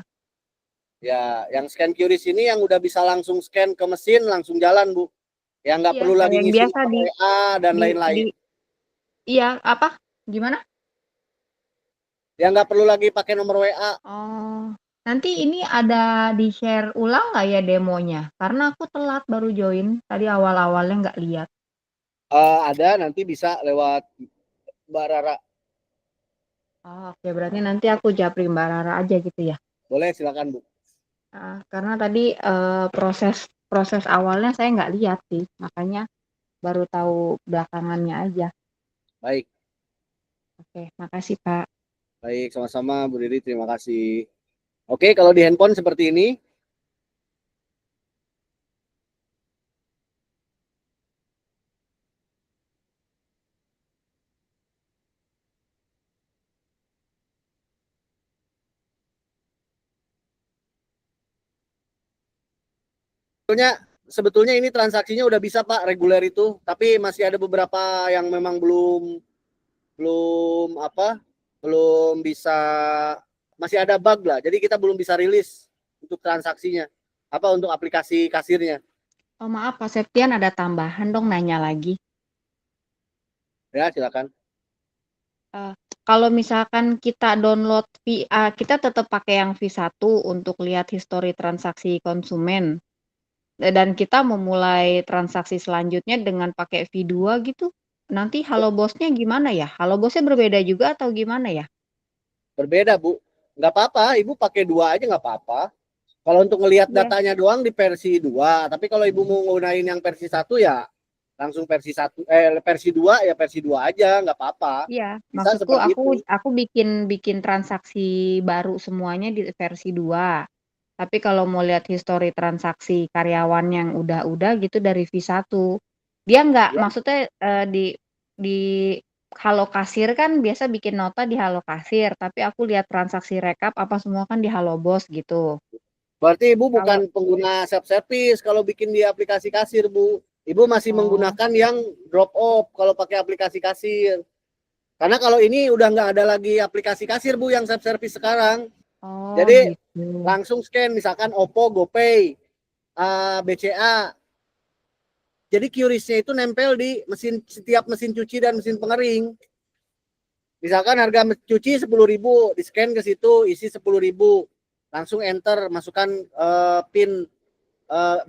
Ya, yang scan QRIS ini yang udah bisa langsung scan ke mesin langsung jalan, Bu. Yang nggak Iya, perlu lagi yang ngisi biasa nomor WA dan di lain-lain. iya, apa? Gimana? Yang nggak perlu lagi pakai nomor WA. Oh, nanti ini ada di-share ulang nggak ya demonya? Karena aku telat baru join, tadi awal-awalnya nggak lihat. Ada nanti bisa lewat Mbak Rara. Oh, oke, berarti nanti aku japri Mbak Rara aja gitu ya. Boleh, silakan, Bu. Karena tadi proses awalnya saya nggak lihat sih, makanya baru tahu belakangannya aja. Baik. Oke, makasih Pak. Baik, sama-sama Bu Riri, terima kasih. Oke, kalau di handphone seperti ini. Sebetulnya ini transaksinya udah bisa Pak, reguler itu, tapi masih ada beberapa yang memang belum bisa, masih ada bug lah. Jadi kita belum bisa rilis untuk transaksinya, untuk aplikasi kasirnya. Oh maaf Pak Septian, ada tambahan dong, nanya lagi. Ya, silakan. Kalau misalkan kita download kita tetap pakai yang V1 untuk lihat histori transaksi konsumen. Dan kita memulai transaksi selanjutnya dengan pakai V2 gitu. Nanti Halo Bosnya gimana ya? Halo Bosnya berbeda juga atau gimana ya? Berbeda, Bu. Nggak apa-apa, Ibu pakai 2 aja nggak apa-apa. Kalau untuk ngelihat Iya. datanya doang di versi 2, tapi kalau Ibu mau gunain yang versi 1 ya langsung versi 2 ya versi 2 aja, nggak apa-apa. Iya, Bisa maksudku seperti itu. aku bikin transaksi baru semuanya di versi 2. Tapi kalau mau lihat histori transaksi karyawan yang udah gitu dari V1. Dia nggak, Ya, maksudnya di Halo Kasir kan biasa bikin nota di Halo Kasir, tapi aku lihat transaksi rekap apa semua kan di Halo Bos gitu. berarti Ibu Kalau bukan pengguna self service kalau bikin di aplikasi kasir, Bu. Ibu masih oh, menggunakan yang drop off kalau pakai aplikasi kasir. Karena kalau ini udah nggak ada lagi aplikasi kasir, Bu, yang self service sekarang. oh Jadi gitu. langsung scan misalkan Oppo, GoPay, BCA. Jadi QRIS-nya itu nempel di setiap mesin cuci dan mesin pengering. Misalkan harga cuci 10.000, di scan ke situ isi 10.000, langsung enter, masukkan PIN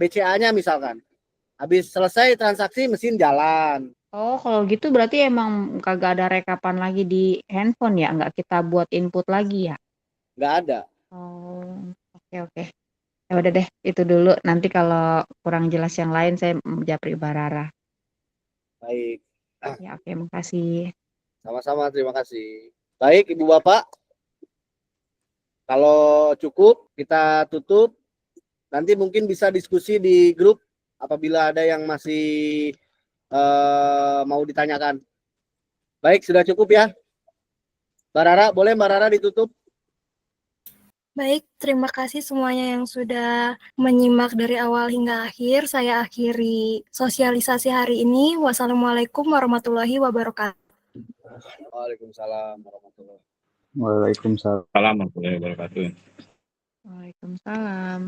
BCA-nya misalkan. Habis selesai transaksi mesin jalan. Oh, kalau gitu berarti emang kagak ada rekapan lagi di handphone ya? Nggak kita buat input lagi ya? Nggak ada. Oh, oke. Ya udah deh, itu dulu. Nanti kalau kurang jelas yang lain saya japri Barara. Baik. Ya, oke, makasih. Sama-sama, terima kasih. Baik, Ibu Bapak. Kalau cukup, kita tutup. Nanti mungkin bisa diskusi di grup apabila ada yang masih mau ditanyakan. Baik, sudah cukup ya. Mbak Rara, boleh Mbak Rara ditutup? Baik, terima kasih semuanya yang sudah menyimak dari awal hingga akhir. Saya akhiri sosialisasi hari ini. Wassalamualaikum warahmatullahi wabarakatuh. Waalaikumsalam warahmatullahi wabarakatuh. Waalaikumsalam warahmatullahi wabarakatuh. Waalaikumsalam.